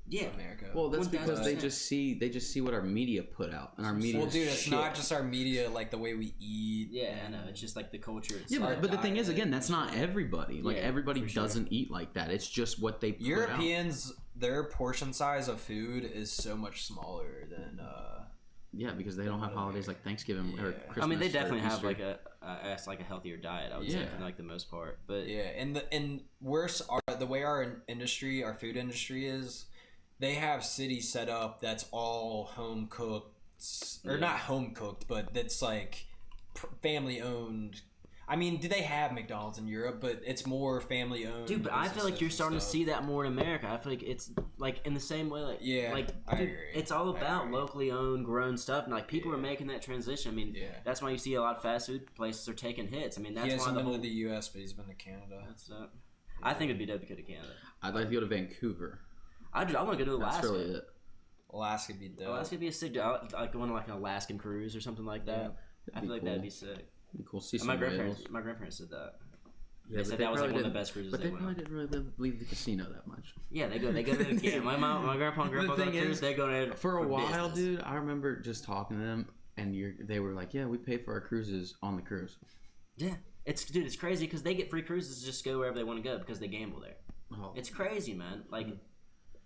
S3: Yeah.
S2: America.
S1: Well, that's because they
S3: 1000%.
S1: just see what our media put out, and our media.
S2: well,
S1: is
S2: dude, it's
S1: shit.
S2: not just our media, like the way we eat.
S3: Yeah, I
S2: and-
S3: know. It's just like the culture.
S1: Yeah,
S3: Itself.
S1: but the thing is,
S2: diet,
S1: again, that's not everybody. Like
S3: Yeah,
S1: everybody
S3: for sure.
S1: doesn't eat like that. It's just what they put out.
S2: Europeans, their portion size of food is so much smaller than.
S1: Yeah, because they don't have holidays like Thanksgiving or
S2: Yeah.
S1: Christmas.
S3: I mean, they
S1: or
S3: definitely have
S1: Easter.
S3: like a healthier diet. I would say
S1: Yeah.
S3: for like the most part, but
S2: Yeah, and worse, the way our industry, our food industry is, they have cities set up that's all home cooked, or
S3: Yeah.
S2: not home cooked, but that's like family owned. I mean, do they have McDonald's in Europe? But it's more family owned.
S3: dude, but I feel like you're starting to see that more in America. I feel like it's like in the same way, like
S2: Yeah,
S3: like
S2: I
S3: dude,
S2: agree.
S3: it's all
S2: I
S3: about
S2: agree.
S3: locally owned, grown stuff, and like people are making that transition. I mean,
S2: Yeah.
S3: that's why you see a lot of fast food places are taking hits. I mean,
S2: He
S3: that's why
S2: hasn't
S3: the
S2: been
S3: whole
S2: to the U.S., but he's been to Canada.
S3: that's I think it'd be dope to go to Canada.
S1: I'd like to go to Vancouver.
S3: I want to go to
S1: That's
S3: Alaska.
S1: really it.
S2: Alaska'd be dope.
S3: Alaska would be a sick. Like going on like an Alaskan cruise or something like that. I feel like that'd be sick.
S1: Be cool. See
S3: And
S1: some
S3: my
S1: whales.
S3: grandparents did that.
S1: Yeah,
S3: They
S1: but
S3: said
S1: they
S3: that was like
S1: probably
S3: one of the
S1: didn't-
S3: best cruises
S1: But
S3: they
S1: they
S3: went
S1: probably
S3: on.
S1: didn't really leave the casino that much.
S3: Yeah, they go to the yeah. My grandpa and grandpa
S1: The
S3: go on
S1: thing
S3: a cruise.
S1: is,
S3: They go there
S1: For a while,
S3: business.
S1: dude, I remember just talking to them, and they were like, "Yeah, we pay for our cruises on the cruise."
S3: Yeah, it's crazy because they get free cruises to just go wherever they want to go because they gamble there.
S1: Oh,
S3: It's crazy, man. Like,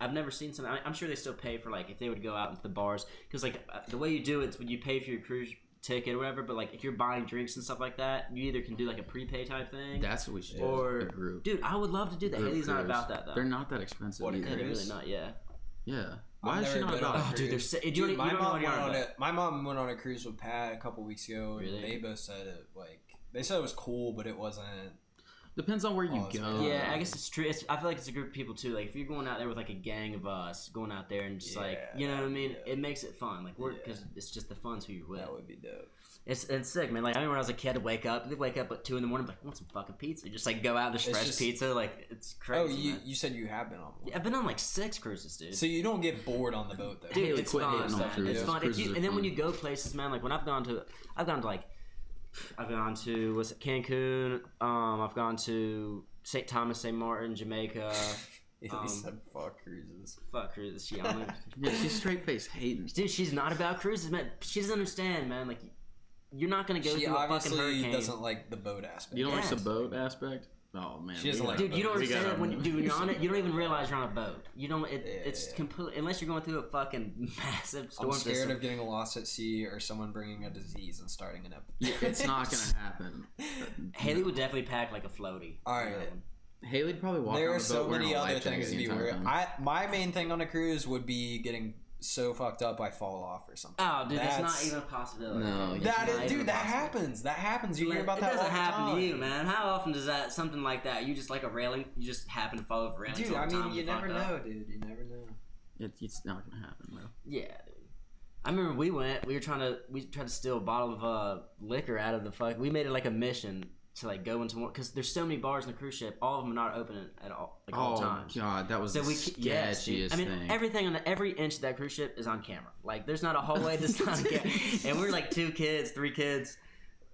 S3: I've never seen something. I'm sure they still pay for like if they would go out into the bars because like the way you do it is when you pay for your cruise ticket or whatever. But like if you're buying drinks and stuff like that, you either can do like a prepay type thing.
S1: That's what we should do.
S3: Or
S1: A group.
S3: dude, I would love to do that.
S1: Group
S3: Haley's not
S1: cruise.
S3: about that though.
S1: They're not that expensive
S2: What, a
S1: either.
S3: Yeah, they're
S2: cruise?
S3: really not. Yeah.
S1: Yeah. Why
S2: I've
S1: is she
S2: never
S1: not
S2: been on
S1: about
S2: a
S1: it?
S3: Dude, they're
S2: cruise.
S3: sick. You
S2: Dude,
S3: don't
S2: my
S3: know
S2: mom
S3: what you're
S2: went
S3: on
S2: on
S3: about.
S2: it. My mom went on a cruise with Pat a couple weeks ago, and
S3: Really?
S2: they both said it like they said it was cool, but it wasn't.
S1: Depends on where you
S2: Oh, it's
S1: go.
S2: really-
S3: Yeah, I guess it's true. I feel like it's a group of people too. Like if you're going out there with like a gang of us, going out there and just like you know what I mean,
S2: yeah.
S3: it makes it fun. Like we're
S2: Yeah.
S3: because it's just the fun's who you're with.
S2: That would be dope.
S3: It's sick, man. Like I remember when I was a kid, to wake up at 2 a.m. like, I want some fucking pizza. Just like go out, there's
S2: It's
S3: fresh
S2: just-
S3: pizza. Like it's
S2: Oh,
S3: crazy.
S2: you said you have been on one.
S3: Yeah, I've been on like 6 cruises, dude.
S2: So you don't get bored on the boat though.
S3: Dude,
S1: Haley
S3: it's
S1: quit
S3: fun.
S1: hating on
S3: Man.
S1: cruises.
S3: It's fun. If
S1: Cruises
S3: you,
S1: are
S3: and then when
S1: fun.
S3: you go places, man, like when I've gone to like, I've gone to what's it, Cancun. I've gone to St. Thomas, St. Martin, Jamaica.
S2: He said fuck cruises.
S3: Fuck cruises. She, I don't know.
S1: Yeah, she's straight face hating.
S3: Dude, she's not about cruises, man. She doesn't understand, man. Like, you're not gonna go
S2: She
S3: through a fucking
S2: obviously
S3: hurricane.
S2: doesn't like the boat aspect.
S1: You don't
S3: Yes.
S1: like the boat aspect? Oh man,
S2: She doesn't
S1: we
S2: like
S1: gotta-
S3: Dude, you don't
S1: we
S3: understand
S1: gotta-
S3: it when you're on it. You don't even realize you're on a boat. You don't.
S2: Yeah,
S3: It's
S2: yeah.
S3: completely unless you're going through a fucking massive storm
S2: I'm scared
S3: system.
S2: of getting lost at sea or someone bringing a disease and starting an epidemic.
S1: It's not gonna happen.
S3: Haley would definitely pack like a floaty.
S2: All right.
S1: Haley'd probably walk
S2: There
S1: on
S2: are
S1: the
S2: so
S1: boat wearing
S2: many
S1: a
S2: other
S1: life jacket
S2: things to
S1: the
S2: be
S1: entire
S2: worried.
S1: time.
S2: My main thing on a cruise would be getting so fucked up I fall off or something.
S3: Oh, dude, that's not even a possibility.
S1: No,
S3: It's
S2: That
S3: not
S2: is,
S3: even
S2: dude.
S3: a
S2: That
S3: possibility.
S2: happens. That happens. You hear about
S3: it
S2: that
S3: doesn't
S2: all the
S3: happen
S2: time.
S3: to you, man. How often does that something like that? You just like a railing, you just happen to fall over railings.
S2: Dude,
S3: all
S2: I
S3: the
S2: mean,
S3: time
S2: you
S3: and
S2: never
S3: fuck up.
S2: know, dude. You never know.
S1: It's not gonna happen, bro.
S3: Yeah, dude. I remember we tried to steal a bottle of liquor out of the fuck. We made it like a mission to like go into one because there's so many bars in the cruise ship. All of them are not open at all, like all
S1: Oh
S3: times.
S1: god, that was
S3: So
S1: the
S3: we
S1: sketchiest
S3: dude. I mean,
S1: thing.
S3: everything on every inch of that cruise ship is on camera. Like, there's not a hallway that's not on camera. And we're like 2 kids, 3 kids.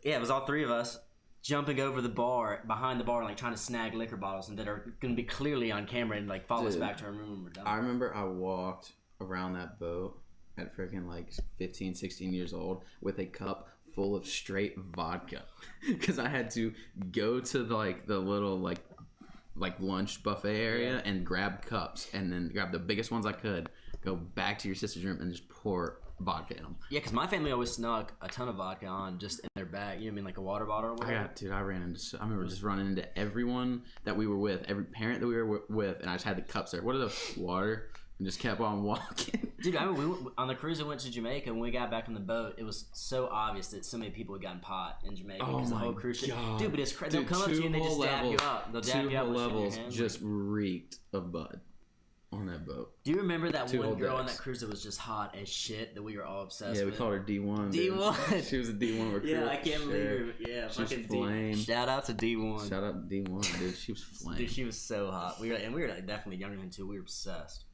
S3: Yeah, it was all 3 of us jumping over the bar, behind the bar, and like trying to snag liquor bottles and that are going to be clearly on camera and like follow us
S1: Dude,
S3: back to our room when we're done.
S1: I remember I walked around that boat at freaking like 15, 16 years old with a cup full of straight vodka because I had to go to the little like lunch buffet area and grab cups and then grab the biggest ones I could, go back to your sister's room and just pour vodka in them.
S3: Yeah, because my family always snuck a ton of vodka on just in their bag. You know what I mean? Like a water bottle or whatever.
S1: I remember just running into everyone that we were with, every parent that we were with, and I just had the cups there. What are the water? And just kept on walking.
S3: Dude, I remember on the cruise we went to Jamaica. When we got back on the boat, it was so obvious that so many people had gotten pot in Jamaica
S1: Oh
S3: because the
S1: my
S3: whole cruise ship.
S1: God.
S3: Dude, but it's crazy. They'll
S1: Dude,
S3: come up to you
S1: two
S3: and they just
S1: whole
S3: dab you
S1: levels-
S3: up. They'll dab you up with shit in your
S1: levels
S3: hand.
S1: just reeked of bud on that boat.
S3: Do you remember that
S1: two
S3: one
S1: whole
S3: girl on
S1: decks.
S3: that cruise that was just hot as shit that we were all obsessed
S1: Yeah,
S3: with?
S1: we called her D1. dude.
S3: D1.
S1: She was a D1 recruit.
S3: Yeah, I can't
S1: Sure.
S3: believe it. Yeah,
S1: She was
S3: fucking
S1: flame.
S3: Shout out to D1.
S1: Shout out to D1, dude. She was flame.
S3: Dude, she was so hot. We were like, definitely younger than 2. We were obsessed.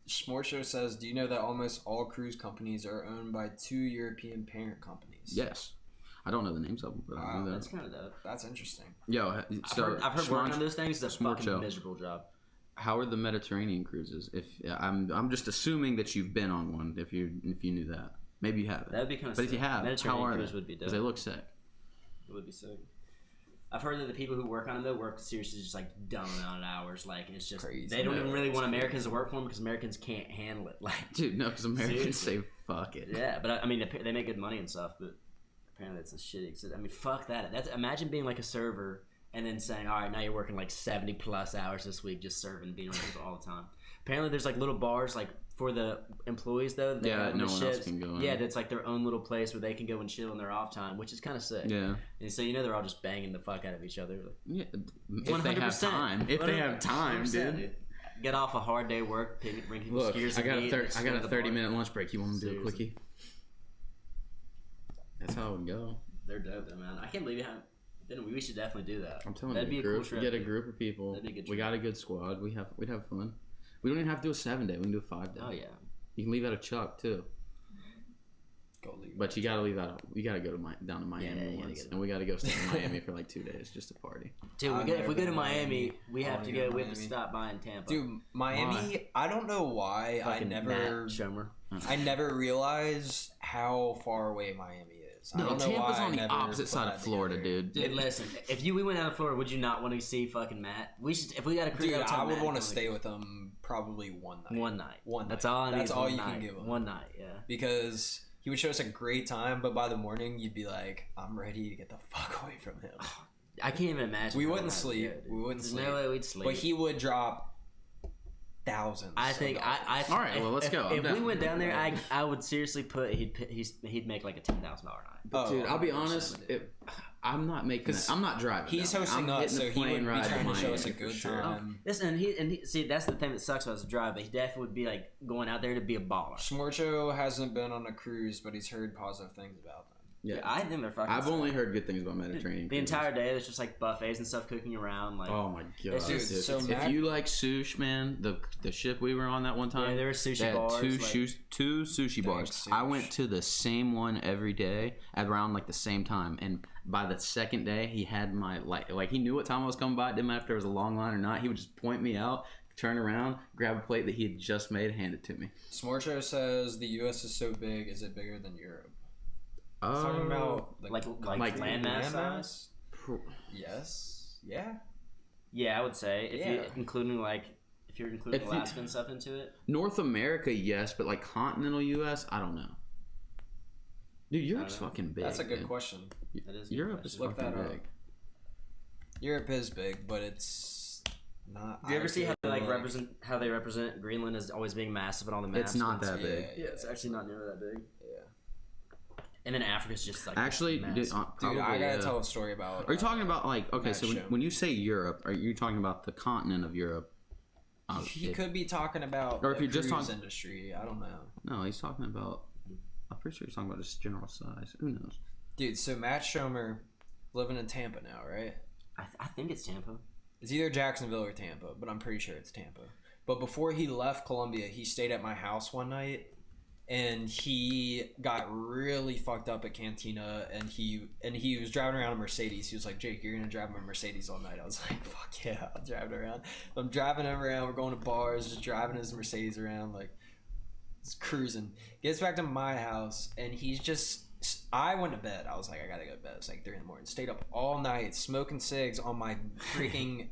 S2: Smart Show says, do you know that almost all cruise companies are owned by 2 European parent companies?
S1: Yes. I don't know the names of them, but I
S2: Wow,
S1: know
S3: That's
S1: that.
S3: kind of dope.
S2: That's interesting.
S1: Yo, so
S3: I've heard
S1: Smart-
S3: working on those things is a
S1: Smart
S3: fucking
S1: Show.
S3: miserable job.
S1: How are the Mediterranean cruises? If I'm just assuming that you've been on one. If you knew that, maybe you haven't.
S3: That would be kind of
S1: But if you have, how
S3: Mediterranean
S1: are
S3: cruise
S1: they?
S3: would be dope.
S1: Because they look sick.
S3: It would be sick. I've heard that the people who work on them though work seriously just like dumb amount of hours. Like it's just
S2: Crazy.
S3: they don't
S2: Yeah,
S3: even really
S2: it's
S3: want Americans to work for them because Americans can't handle it. Like
S1: Dude, no, because Americans
S3: Seriously.
S1: say fuck it.
S3: yeah, but I mean they make good money and stuff. But apparently it's a shitty. I mean fuck that. That's imagine being like a server and then saying all right now you're working like 70+ hours this week just serving being with people all the time. Apparently there's like little bars like for the employees though. That they
S1: Yeah,
S3: have on
S1: no
S3: the
S1: one else
S3: ships.
S1: can go in.
S3: Yeah, that's like their own little place where they can go and chill in their off time, which is kind of sick.
S1: Yeah.
S3: And so you know they're all just banging the fuck out of each other.
S1: Yeah. If they have
S3: 100%.
S1: time. If they have time,
S3: 100%,
S1: dude.
S3: Get off a hard day work, bring people
S1: Look,
S3: skiers
S1: I got
S3: and meat,
S1: I got a
S3: the
S1: 30-minute lunch break. You want to do a
S3: Seriously.
S1: quickie? That's how it would go.
S3: They're dope, though, man. I can't believe you haven't. We should definitely do that.
S1: I'm telling
S3: That'd
S1: you,
S3: be a cool
S1: group,
S3: trip.
S1: get a group of people.
S3: That'd be a good
S1: We
S3: trip.
S1: got a good squad. We'd have fun. We don't even have to do a 7-day. We can do a 5-day.
S3: Oh yeah.
S1: You can leave out a Chuck too,
S2: Go leave.
S1: but you gotta leave out. You gotta go to down to Miami
S3: Yeah, you gotta
S1: once,
S3: go.
S1: and we gotta go stay in Miami for like 2 days just to party.
S3: Dude,
S2: I've
S3: if
S2: never
S3: we go
S2: been
S3: to
S2: to
S3: Miami,
S2: Miami.
S3: we
S2: I
S3: have
S2: wanna
S3: to
S2: go to
S3: go. We have to
S2: Miami.
S3: stop by in Tampa.
S2: Dude, Miami, I don't know why
S3: Fucking
S2: I never
S3: Matt Schomer.
S2: I never realized how far away Miami is. I
S1: No,
S2: don't know
S1: Tampa's
S2: why I
S1: on the
S2: never
S1: opposite
S2: put
S1: side
S2: that
S1: of Florida,
S2: together.
S1: dude.
S3: Dude, listen. If we went down to Florida, would you not want to see fucking Matt? We should. If we got a cruise,
S2: Dude,
S3: I'll tell
S2: I would
S3: Matt
S2: want to
S3: to
S2: stay with them probably one night.
S3: one night.
S2: One
S3: That's
S2: night.
S3: all I need.
S2: That's
S3: is
S2: all
S3: one
S2: you
S3: night.
S2: can give 'em.
S3: One night. Yeah.
S2: Because he would show us a great time, but by the morning you'd be like, I'm ready to get the fuck away from him.
S3: I can't even imagine.
S2: We
S3: how
S2: wouldn't
S3: that would
S2: sleep.
S3: go, dude.
S2: We wouldn't
S3: There's
S2: sleep.
S3: No way we'd sleep.
S2: But he would drop thousands.
S3: I think
S2: of dollars.
S3: I.
S1: All right, well, let's go. I'm
S3: If we
S1: down.
S3: went down there, I would seriously put he'd make like a $10,000 night.
S2: Oh,
S1: Dude, I'll be
S2: 100%,
S1: honest.
S2: dude.
S1: I'm not making.
S2: 'Cause
S1: I'm not driving.
S2: He's
S1: down there.
S2: hosting
S1: I'm
S2: us,
S1: hitting
S2: so
S1: the
S2: he
S1: plane
S2: would be
S1: ride
S2: trying to show us a
S1: Miami for
S2: good
S1: sure.
S2: time.
S3: Listen, and he see that's the thing that sucks about his drive, but he definitely would be like going out there to be a baller.
S2: Smorcho hasn't been on a cruise, but he's heard positive things about them.
S1: Yeah,
S3: I think they're fucking.
S1: I've
S3: sick.
S1: only heard good things about Mediterranean.
S3: The
S1: cruises.
S3: entire day, there's just like buffets and stuff cooking around. Like,
S1: Oh my god,
S3: It's just
S1: dude.
S2: so
S1: if
S2: mad-
S1: you like sushi, man, the ship we were on that one time,
S3: yeah, there were sushi
S1: they had
S3: bars.
S1: two sushi bars.
S2: Thanks,
S1: I
S2: sushi.
S1: went to the same one every day at around like the same time, and by the second day, he had my like he knew what time I was coming by. It didn't matter if there was a long line or not. He would just point me out, turn around, grab a plate that he had just made, hand it to me.
S2: Smorcho says the U.S. is so big. Is it bigger than Europe? He's talking about
S3: like
S1: like
S3: landmass size.
S2: landmass? Yes. Yeah.
S3: Yeah, I would say if you
S2: Yeah.
S3: including like if you're including
S1: If you-
S3: Alaska and stuff into it.
S1: North America, yes, but like continental U.S., I don't know. Dude, Europe's
S3: know.
S1: fucking big.
S2: That's a good
S1: dude.
S2: question.
S3: That is a good
S1: Europe is
S3: question.
S2: Look
S1: fucking
S2: that up.
S1: big.
S2: Europe is big, but it's not.
S3: Do you ever see how they
S2: feel
S3: like represent Greenland as always being massive on all the maps?
S1: It's not
S3: but
S1: that
S2: Yeah,
S1: big.
S3: Yeah, it's actually not nearly that big.
S2: Yeah.
S3: And then Africa's just like
S1: Actually, dude,
S3: massive.
S2: Dude, I
S1: probably,
S2: gotta tell a story about.
S1: Are you talking about like okay?
S2: Matt
S1: So
S2: Show.
S1: when you say Europe, are you talking about the continent of Europe?
S2: He
S1: If-
S2: could be talking about
S1: Or if
S2: the
S1: you're just
S2: cruise
S1: talking-
S2: industry. I don't know.
S1: No, he's talking about. I'm pretty sure he's talking about just general size. Who knows?
S2: Dude, so Matt Schomer living in Tampa now, right?
S3: I think it's Tampa.
S2: It's either Jacksonville or Tampa, but I'm pretty sure it's Tampa. But before he left Columbia, he stayed at my house one night, and he got really fucked up at Cantina, and he was driving around a Mercedes. He was like, "Jake, you're gonna drive my Mercedes all night." I was like, "Fuck yeah, I'll drive it around." I'm driving him around. We're going to bars, just driving his Mercedes around, like, it's cruising. Gets back to my house, and he's just. I went to bed. I was like, I gotta go to bed. It's like 3 a.m. Stayed up all night smoking cigs on my freaking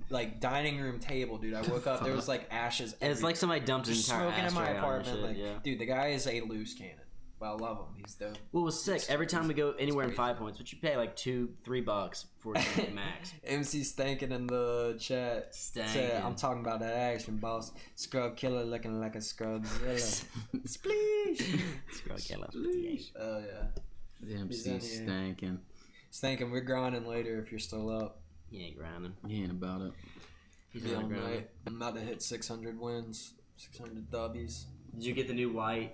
S2: like dining room table, dude. I woke up, there was like ashes.
S3: It's like
S2: everywhere.
S3: somebody dumped an
S2: Just
S3: entire
S2: smoking in my
S3: ashtray on your
S2: apartment.
S3: shit,
S2: Like,
S3: yeah.
S2: dude, the guy is a loose cannon. But I love him. He's dope.
S3: Well, it was sick.
S2: It's
S3: Every time we go anywhere in
S2: crazy.
S3: 5 Points, which you pay like $2-3 for a max.
S2: MC Stankin in the chat
S3: Stankin'.
S2: said, "I'm talking about that action, boss. Scrub killer looking like a scrubzilla." Spleesh.
S3: Scrub killer 58.
S2: Oh yeah.
S1: The
S2: He's
S1: MC
S2: in here.
S1: stanking.
S2: Stankin, we're grinding later if you're still up.
S3: He ain't grinding.
S1: He ain't about it.
S3: He's
S2: Be
S3: not
S2: all
S3: grinding.
S2: night. I'm about to hit 600 wins, 600 W's.
S3: Did you get the new white?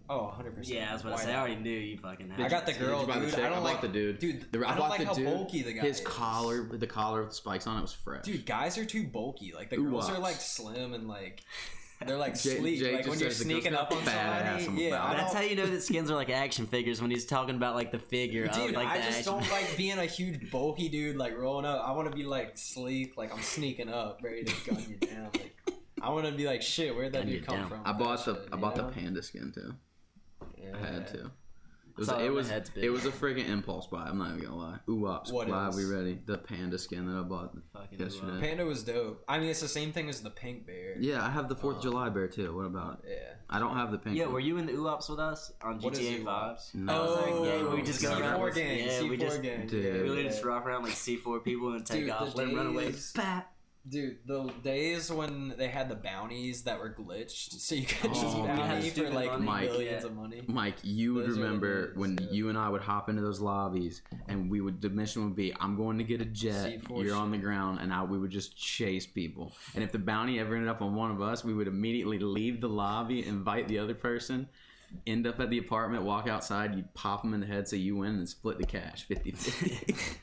S2: Oh, 100%.
S3: Yeah, I was about to
S2: Why
S3: say. I
S2: not?
S3: already knew you fucking had.
S2: I got the
S3: it.
S2: girl,
S1: Did you buy the
S2: dude.
S1: chick?
S2: I don't
S1: bought
S2: like
S1: the dude.
S2: Dude,
S1: I
S2: I don't
S1: bought
S2: like
S1: the
S2: how
S1: dude.
S2: bulky the guy
S1: His
S2: is.
S1: collar, the collar with the spikes on it was fresh.
S2: Dude, guys are too bulky. Like the
S1: Ooh,
S2: girls are
S1: wops.
S2: like slim and like they're like
S1: Jake-
S2: sleek.
S1: Jake
S2: like when
S1: just
S2: you're
S1: says the girl's
S2: sneaking
S1: got
S2: up on
S1: fat ass
S2: somebody.
S1: on the
S2: Yeah,
S1: back.
S2: I
S3: That's
S2: don't,
S3: how you know that skins are like action figures when he's talking about like the figure of
S2: dude,
S3: like
S2: I
S3: the
S2: just
S3: action.
S2: don't like being a huge bulky dude like rolling up. I want to be like sleek, like I'm sneaking up, ready to gun you down. Like I want to be like, shit, where'd that
S3: Gun you
S2: dude come
S3: down.
S2: from?
S1: I
S2: with
S1: bought
S2: that
S1: the
S2: shit,
S1: I
S2: you
S1: bought the
S2: know?
S1: panda skin too.
S2: Yeah.
S1: I had to. It was
S3: Saw
S1: it
S3: the
S1: was
S3: head's big.
S1: it was a freaking impulse buy. I'm not even gonna lie. Ooh, ops,
S2: What
S1: live,
S2: is?
S1: we ready? The panda skin that I bought
S3: Fucking
S1: yesterday.
S2: Panda was dope. I mean, it's the same thing as the pink bear.
S1: Yeah, I have the 4th of July bear too. What about it?
S2: Yeah.
S1: I don't have the pink.
S3: Yeah,
S1: one.
S3: were you in the UOPS with us on
S2: What is
S3: GTA 5?
S2: UOPS?
S1: No.
S2: Oh,
S3: yeah, we just
S2: the
S3: go around
S2: C4
S3: with-
S2: gang.
S3: yeah, we
S2: C4
S3: just-
S2: gang.
S1: Dude.
S2: yeah,
S3: We literally
S2: yeah.
S3: just rock around like C4 people and take
S2: Dude,
S3: off,
S2: the
S3: let them run away.
S2: days-
S3: Pat.
S2: Dude, the days when they had the bounties that were glitched, so you could just
S1: Oh,
S2: bounty for
S3: stupid
S2: like
S3: money.
S1: Mike.
S2: millions
S3: Yeah.
S2: of money.
S1: Mike, you would
S2: Those are the
S1: remember
S2: days,
S1: when
S2: yeah.
S1: you and I would hop into those lobbies, and we would. The mission would be, I'm going to get a jet.
S2: C4
S1: You're on the
S2: shit.
S1: ground, and we would just chase people. And if the bounty ever ended up on one of us, we would immediately leave the lobby, invite the other person, end up at the apartment, walk outside. You'd pop them in the head, so you win, and split the cash 50-50.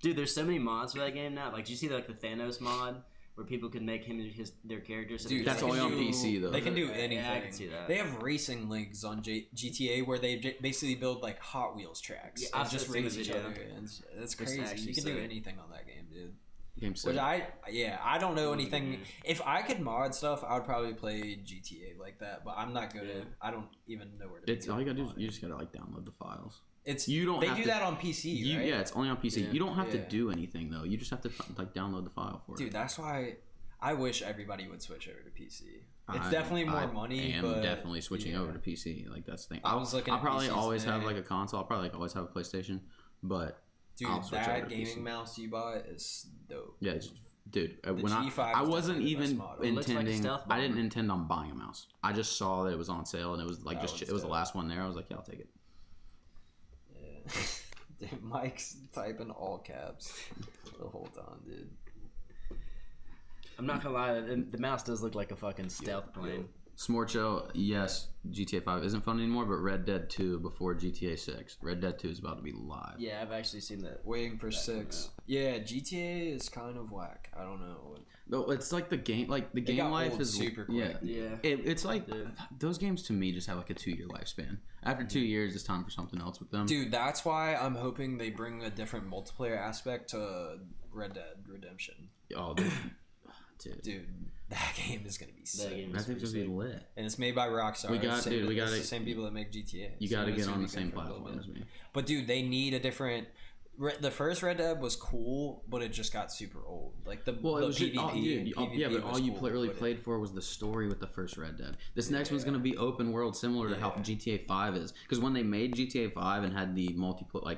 S3: Dude, there's so many mods for that game now. Like, did you see like the Thanos mod where people could make him their characters?
S2: Dude,
S1: That's
S2: they
S1: only
S2: can
S1: on
S2: do-
S1: PC, though.
S2: They can do
S3: Yeah,
S2: anything.
S3: I can see that.
S2: They have racing leagues on GTA where they basically build like Hot Wheels tracks
S3: Yeah,
S2: and
S3: I've
S2: just
S3: seen the
S2: race each
S3: video.
S2: other. And that's
S3: It's
S2: crazy.
S3: actually
S2: You can do
S3: sick.
S2: anything on that game, dude.
S1: Game
S2: Which
S1: set.
S2: I don't know
S3: Really
S2: anything.
S3: good.
S2: If I could mod stuff, I would probably play GTA like that. But I'm not good
S3: Yeah.
S2: at. I don't even know where to.
S1: It's
S2: begin
S1: all you gotta do.
S2: with
S1: Is you just gotta like download the files.
S2: It's
S1: You don't.
S2: They
S1: have
S2: do
S1: to,
S2: that on PC,
S1: You,
S2: right?
S1: Yeah, it's only on PC.
S2: Yeah.
S1: You don't have to
S2: Yeah.
S1: do anything though. You just have to like download the file for
S2: Dude,
S1: it.
S2: that's why I wish everybody would switch over to PC. It's
S1: I-
S2: definitely more
S1: I
S2: money,
S1: am
S2: but
S1: definitely switching
S2: yeah.
S1: over to PC. Like that's the thing.
S2: I was looking
S1: I'll
S2: at
S1: probably
S2: PCs
S1: always have
S2: today.
S1: like a console. I'll probably like always have a PlayStation, but
S2: Dude,
S1: I'll switch over
S2: that
S1: to
S2: gaming
S1: PC.
S2: mouse you bought is dope.
S1: yeah, dude.
S2: The
S1: When
S2: G5
S1: I
S2: is
S1: wasn't
S2: definitely the best
S1: even
S2: model.
S3: It looks like a
S1: intending.
S3: stealth
S1: I didn't
S3: bomber.
S1: intend on buying a mouse. I just saw that it was on sale and it was like
S2: That
S1: just
S2: one's
S1: it was the
S2: dope.
S1: last one there. I was like, yeah, I'll take it.
S2: Yeah. Dude, Mike's typing all caps the whole time, dude.
S3: I'm not gonna lie, the mouse does look like a fucking stealth plane.
S1: Smorcho, yes, GTA 5 isn't fun anymore, but Red Dead 2 before GTA 6. Red Dead 2 is about to be live.
S3: Yeah, I've actually seen that.
S2: Waiting for
S3: That
S2: 6.
S3: come
S2: Yeah, GTA is kind of whack. I don't know.
S1: No, it's like the game, like the
S2: It
S1: game
S2: got
S1: life
S2: old
S1: is
S2: super quick.
S1: Yeah,
S3: Yeah.
S1: it's like
S3: Dude.
S1: those games to me just have like a 2-year lifespan. After 2 years, it's time for something else with them.
S2: Dude, that's why I'm hoping they bring a different multiplayer aspect to Red Dead Redemption.
S1: Oh, dude.
S2: Dude, that game is gonna be sick.
S3: game
S1: I
S3: is
S1: think it's
S3: pretty
S1: gonna be
S3: sick.
S1: lit.
S2: And it's made by Rockstar.
S1: We got-
S2: It's
S1: dude, we
S2: it's
S1: gotta-
S2: the same people that make GTA.
S1: You
S2: so
S1: got to
S2: it's
S1: get
S2: gonna
S1: on
S2: be
S1: the same
S2: good for a little
S1: platform
S2: bit.
S1: as me.
S2: But dude, they need a different. The first Red Dead was cool, but it just got super old. Like the
S1: Well, it
S2: the
S1: was
S2: PvP.
S1: just,
S2: PvP
S1: yeah, but
S2: was
S1: all you
S2: cool,
S1: really
S2: but it-
S1: played for was the story with the first Red Dead. This next one's
S2: Yeah.
S1: gonna be open world, similar to how
S2: Yeah.
S1: GTA 5 is. Because when they made GTA 5 and had the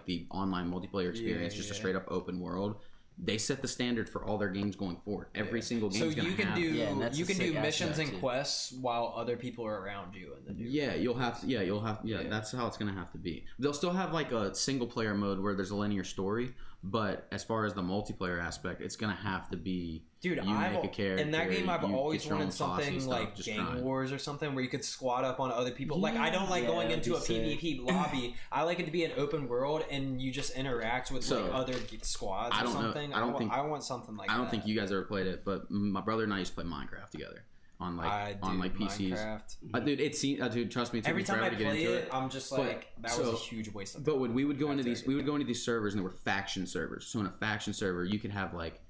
S1: the online multiplayer experience, just a
S2: yeah.
S1: straight up open world, they set the standard for all their games going forward. Every
S2: Yeah.
S1: single game.
S2: So
S1: is gonna
S2: you can
S1: have
S2: do
S3: Yeah, and that's
S2: you
S3: a
S2: can do
S3: sick
S2: missions
S3: aspect,
S2: and
S3: too.
S2: quests while other people are around you in the new.
S1: Yeah, you'll have to. Yeah, you'll have. Yeah,
S2: Yeah.
S1: that's how it's gonna have to be. They'll still have like a single player mode where there's a linear story, but as far as the multiplayer aspect, it's gonna have to be.
S2: Dude,
S1: you
S2: I've
S1: make a character.
S2: in that game I've
S1: you
S2: always
S1: get your own
S2: wanted
S1: posse
S2: something
S1: stuff,
S2: like
S1: just
S2: gang
S1: grind.
S2: wars or something where you could squad up on other people. Like I don't like
S3: Yeah,
S2: going
S3: that'd
S2: into a
S3: be sick.
S2: PvP lobby. I like it to be an open world and you just interact with
S1: So,
S2: like other squads
S1: I
S2: or
S1: don't know-
S2: something.
S1: I don't think-
S2: I want something like that.
S1: I don't think you guys ever played it, but my brother and I used to play Minecraft together on PCs.
S2: Minecraft.
S1: Dude, dude, trust me, it took
S2: Every
S1: me
S2: time
S1: forever
S2: I
S1: to get
S2: play
S1: into
S2: it, I'm just like that was a huge waste of time.
S1: But when we would go into
S2: After
S1: these,
S2: I
S1: we would go into these servers, and there were faction servers. So in a faction server, you could have like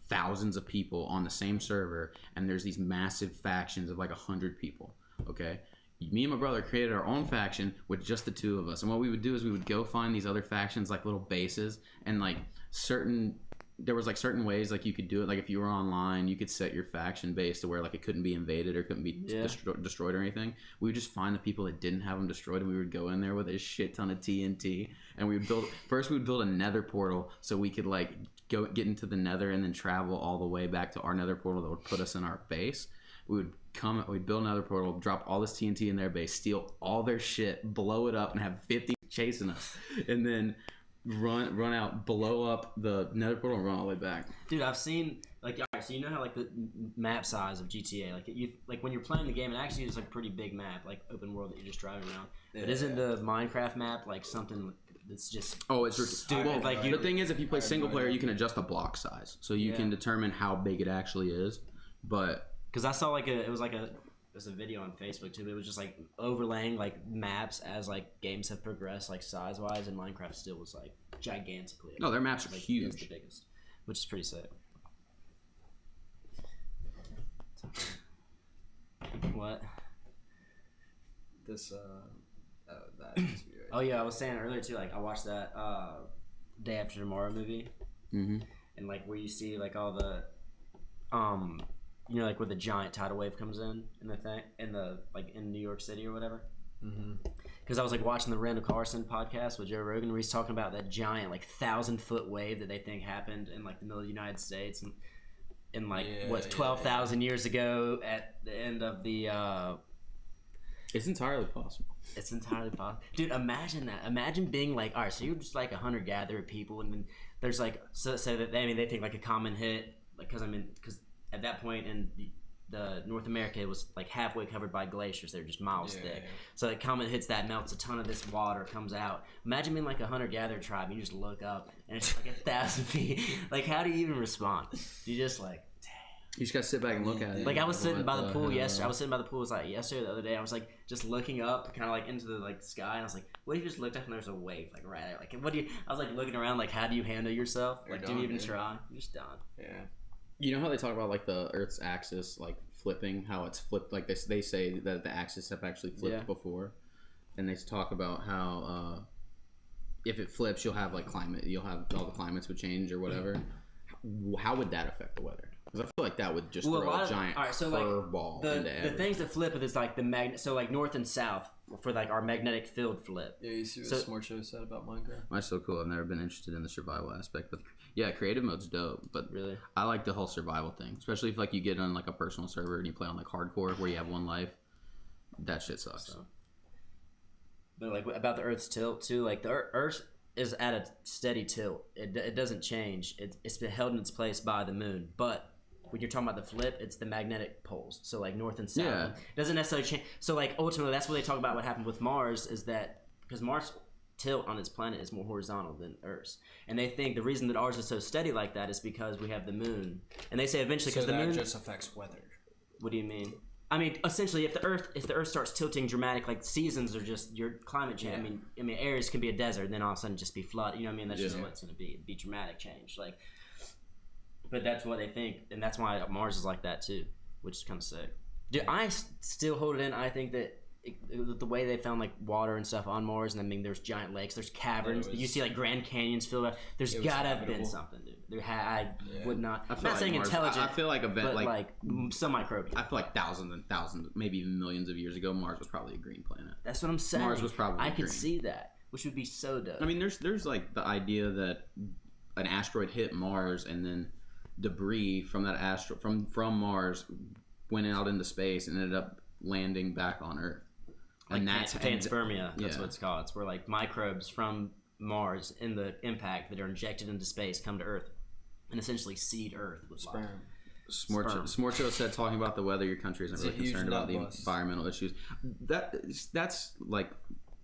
S1: thousands of people on the same server, and there's these massive factions of like 100 people. Okay, me and my brother created our own faction with just the two of us, and what we would do is we would go find these other factions, like little bases, and like there was like certain ways like you could do it. Like if you were online, you could set your faction base to where like it couldn't be invaded or couldn't be
S3: Yeah.
S1: destroyed or anything. We would just find the people that didn't have them destroyed, and we would go in there with a shit ton of TNT, and we would build a nether portal so we could like get into the nether and then travel all the way back to our nether portal that would put us in our base. We'd build another portal, drop all this TNT in their base, steal all their shit, blow it up, and have 50 chasing us, and then run out, blow up the nether portal, and run all the way back.
S3: Dude, I've seen like, alright, so you know how like the map size of GTA, like when you're playing the game, it actually is like a pretty big map, like open world that you're just driving around. But isn't the Minecraft map like something that's just
S1: Oh, it's
S3: stupid?
S1: well,
S3: Like
S1: the thing is, if you play single player, you can adjust the block size, so you
S3: Yeah.
S1: can determine how big it actually is. But
S3: because I saw like it was a video on Facebook too. But it was just like overlaying like maps as like games have progressed, like size wise, and Minecraft still was like gigantically.
S1: no, their maps are
S3: like,
S1: huge.
S3: It's the biggest, which is pretty sick. What?
S2: This that is weird.
S3: Oh yeah, I was saying earlier too. Like I watched that Day After Tomorrow movie,
S1: Mm-hmm.
S3: and like where you see like all the, you know, like where the giant tidal wave comes in the thing in the like in New York City or whatever.
S2: Mm-hmm.
S3: Because I was like watching the Randall Carlson podcast with Joe Rogan, where he's talking about that giant like 1,000-foot wave that they think happened in like the middle of the United States and in like
S2: Yeah,
S3: what's 12,000 years ago at the end of the.
S1: It's entirely possible.
S3: It's entirely possible, dude. Imagine that. Imagine being like, all right, so you're just like a hunter-gatherer people, and then there's like so that they think like a common hit, like because at that point in the North America, it was like halfway covered by glaciers. They're just miles
S2: Yeah,
S3: thick.
S2: yeah.
S3: So the comet hits that, melts a ton of this water, comes out. Imagine being like a hunter-gatherer tribe, and you just look up, and it's like 1,000 feet. Like, how do you even respond? You just like.
S1: You just gotta sit back and look at it.
S3: Like I was sitting by the
S1: What
S3: pool
S1: hell?
S3: yesterday. I was sitting by the pool. It was like yesterday, the other day. I was like just looking up, kind of like into the like sky, and I was like, "What if you just looked up and there's a wave like right there? Like, what do you?" I was like looking around, like, "How do you handle yourself?
S2: You're
S3: Like, do you
S2: done,
S3: even
S2: dude.
S3: try? You're just done."
S2: Yeah.
S1: You know how they talk about like the Earth's axis like flipping, how it's flipped, like they say that the axis have actually flipped
S3: Yeah.
S1: before, and they talk about how if it flips, you'll have like climate, you'll have all the climates would change or whatever. How would that affect the weather? Because I feel like that would just
S3: Well,
S1: throw a giant curveball into
S3: the
S1: everything.
S3: things that flip it is like the magnet. So like north and south for like our magnetic field flip.
S2: Yeah, you see what
S3: So-
S2: Smart Show said about Minecraft?
S1: That's so cool. I've never been interested in the survival aspect, but yeah, creative mode's dope. But
S3: Really?
S1: I like the whole survival thing, especially if like you get on like a personal server and you play on like hardcore where you have one life. That shit sucks.
S3: So. But like about the Earth's tilt too, like the Earth is at a steady tilt. It doesn't change. It's been held in its place by the moon. But when you're talking about the flip, it's the magnetic poles. So like north and south.
S1: Yeah.
S3: It doesn't necessarily change. So like ultimately, that's what they talk about. What happened with Mars is that because Mars tilt on its planet is more horizontal than Earth's, and they think the reason that ours is so steady like that is because we have the moon. And they say eventually
S2: So
S3: because the
S2: that
S3: moon
S2: just affects weather.
S3: What do you mean? I mean, essentially, if the Earth starts tilting dramatic, like seasons are just your climate change.
S2: Yeah.
S3: I mean, areas can be a desert, and then all of a sudden just be flood. You know what I mean? That's just
S1: Yeah.
S3: what it's going to be. It'd be dramatic change. Like, but that's what they think, and that's why Mars is like that too, which is kind of sick. Dude, I still hold it in. I think that the way they found like water and stuff on Mars, and I mean, there's giant lakes, there's caverns. You see like Grand Canyons filled up. There's
S2: it was
S3: gotta have been
S2: habitable.
S3: something, dude. I would not.
S1: I
S3: I'm
S1: feel
S3: not
S1: like
S3: saying
S1: Mars-
S3: intelligent.
S1: I feel like
S3: but like some microbial.
S1: I feel like thousands and thousands, maybe even millions of years ago, Mars was probably a green planet.
S3: That's what I'm saying.
S1: Mars was probably
S3: I could
S1: green.
S3: see that, which would be so dope.
S1: I mean, there's like the idea that an asteroid hit Mars and then debris from that from Mars went out into space and ended up landing back on Earth.
S3: like
S1: And that's
S3: panspermia. That's
S1: yeah.
S3: what it's called. It's where like microbes from Mars in the impact that are injected into space come to Earth and essentially seed Earth with life.
S2: Sperm.
S1: Smorcho said talking about the weather, your country isn't
S2: It's a
S1: really
S2: huge
S1: concerned about the
S2: nut bust.
S1: environmental issues. That's like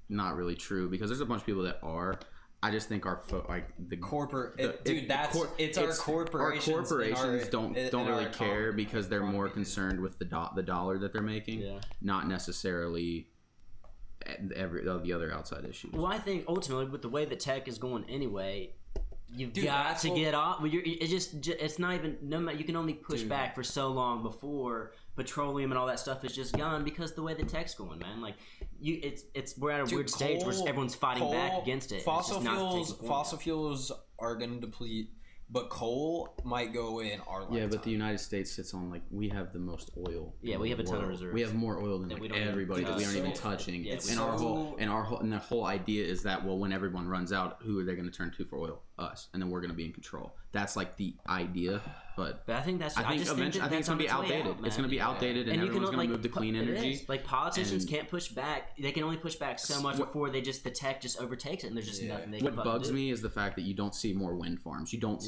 S1: not really true because there's a bunch of people that are. I just think our the
S2: Corporate,
S1: the-
S2: our corporations.
S1: Our corporations don't
S2: in
S1: really
S2: our
S1: care
S2: economy.
S1: because they're more concerned with the dollar that they're making,
S3: Yeah.
S1: not necessarily the other outside issues.
S3: Well, I think ultimately with the way that tech is going anyway, you've
S2: Dude,
S3: got
S2: that's
S3: to
S2: what-
S3: get off. It's not even no matter. You can only push
S2: Dude.
S3: back for so long before petroleum and all that stuff is just gone because the way the tech's going, man. Like we're at a
S2: Dude,
S3: weird stage where
S2: coal-
S3: everyone's fighting back against it.
S2: Fossil
S3: It's just not taking form.
S2: fossil fuels are going to deplete, but coal might go away in our lifetime.
S1: Yeah, but the United States sits on like we have the most oil.
S3: Yeah,
S1: in
S3: we
S1: the
S3: have a ton of
S1: world.
S3: reserves.
S1: We have more oil than
S3: That we
S1: like
S3: don't even
S1: everybody that we aren't even
S2: touch.
S1: touching.
S3: Yeah,
S2: It's
S1: and
S2: so-
S1: the whole idea is that well, when everyone runs out, who are they going to turn to for oil? Us, and then we're going to be in control. That's like the idea, but
S3: But I think that's.
S1: I think
S3: just
S1: eventually
S3: that
S1: it's going to be
S3: that's on its way
S1: outdated.
S3: out,
S1: It's
S3: man.
S1: going to be outdated, and
S3: you
S1: everyone's
S3: can
S1: going to
S3: like
S1: move to clean
S3: it
S1: energy.
S3: is. Like politicians
S1: And-
S3: can't push back. They can only push back so much
S1: What-
S3: before the tech just overtakes it, and there's just
S2: Yeah.
S3: nothing they can
S1: What
S3: fucking
S1: bugs
S3: do.
S1: me is the fact that you don't see more wind farms. You don't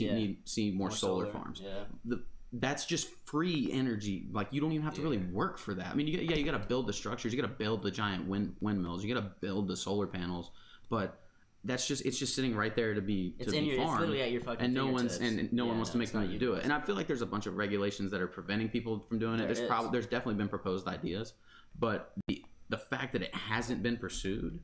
S1: see more solar farms.
S3: Yeah.
S1: That's just free energy. Like you don't even have to really work for that. I mean, you got to build the structures. You got to build the giant windmills. You got to build the solar panels. But it's just sitting right there to be
S3: It's
S1: to
S3: in
S1: be
S3: your. It's
S1: farmed.
S3: literally at your fucking.
S1: And no one's
S3: fingertips.
S1: no one wants to make
S3: it's not
S1: them
S3: you.
S1: do it. And I feel like there's a bunch of regulations that are preventing people from doing it.
S3: There is.
S1: There's definitely been proposed ideas, but the fact that it hasn't been pursued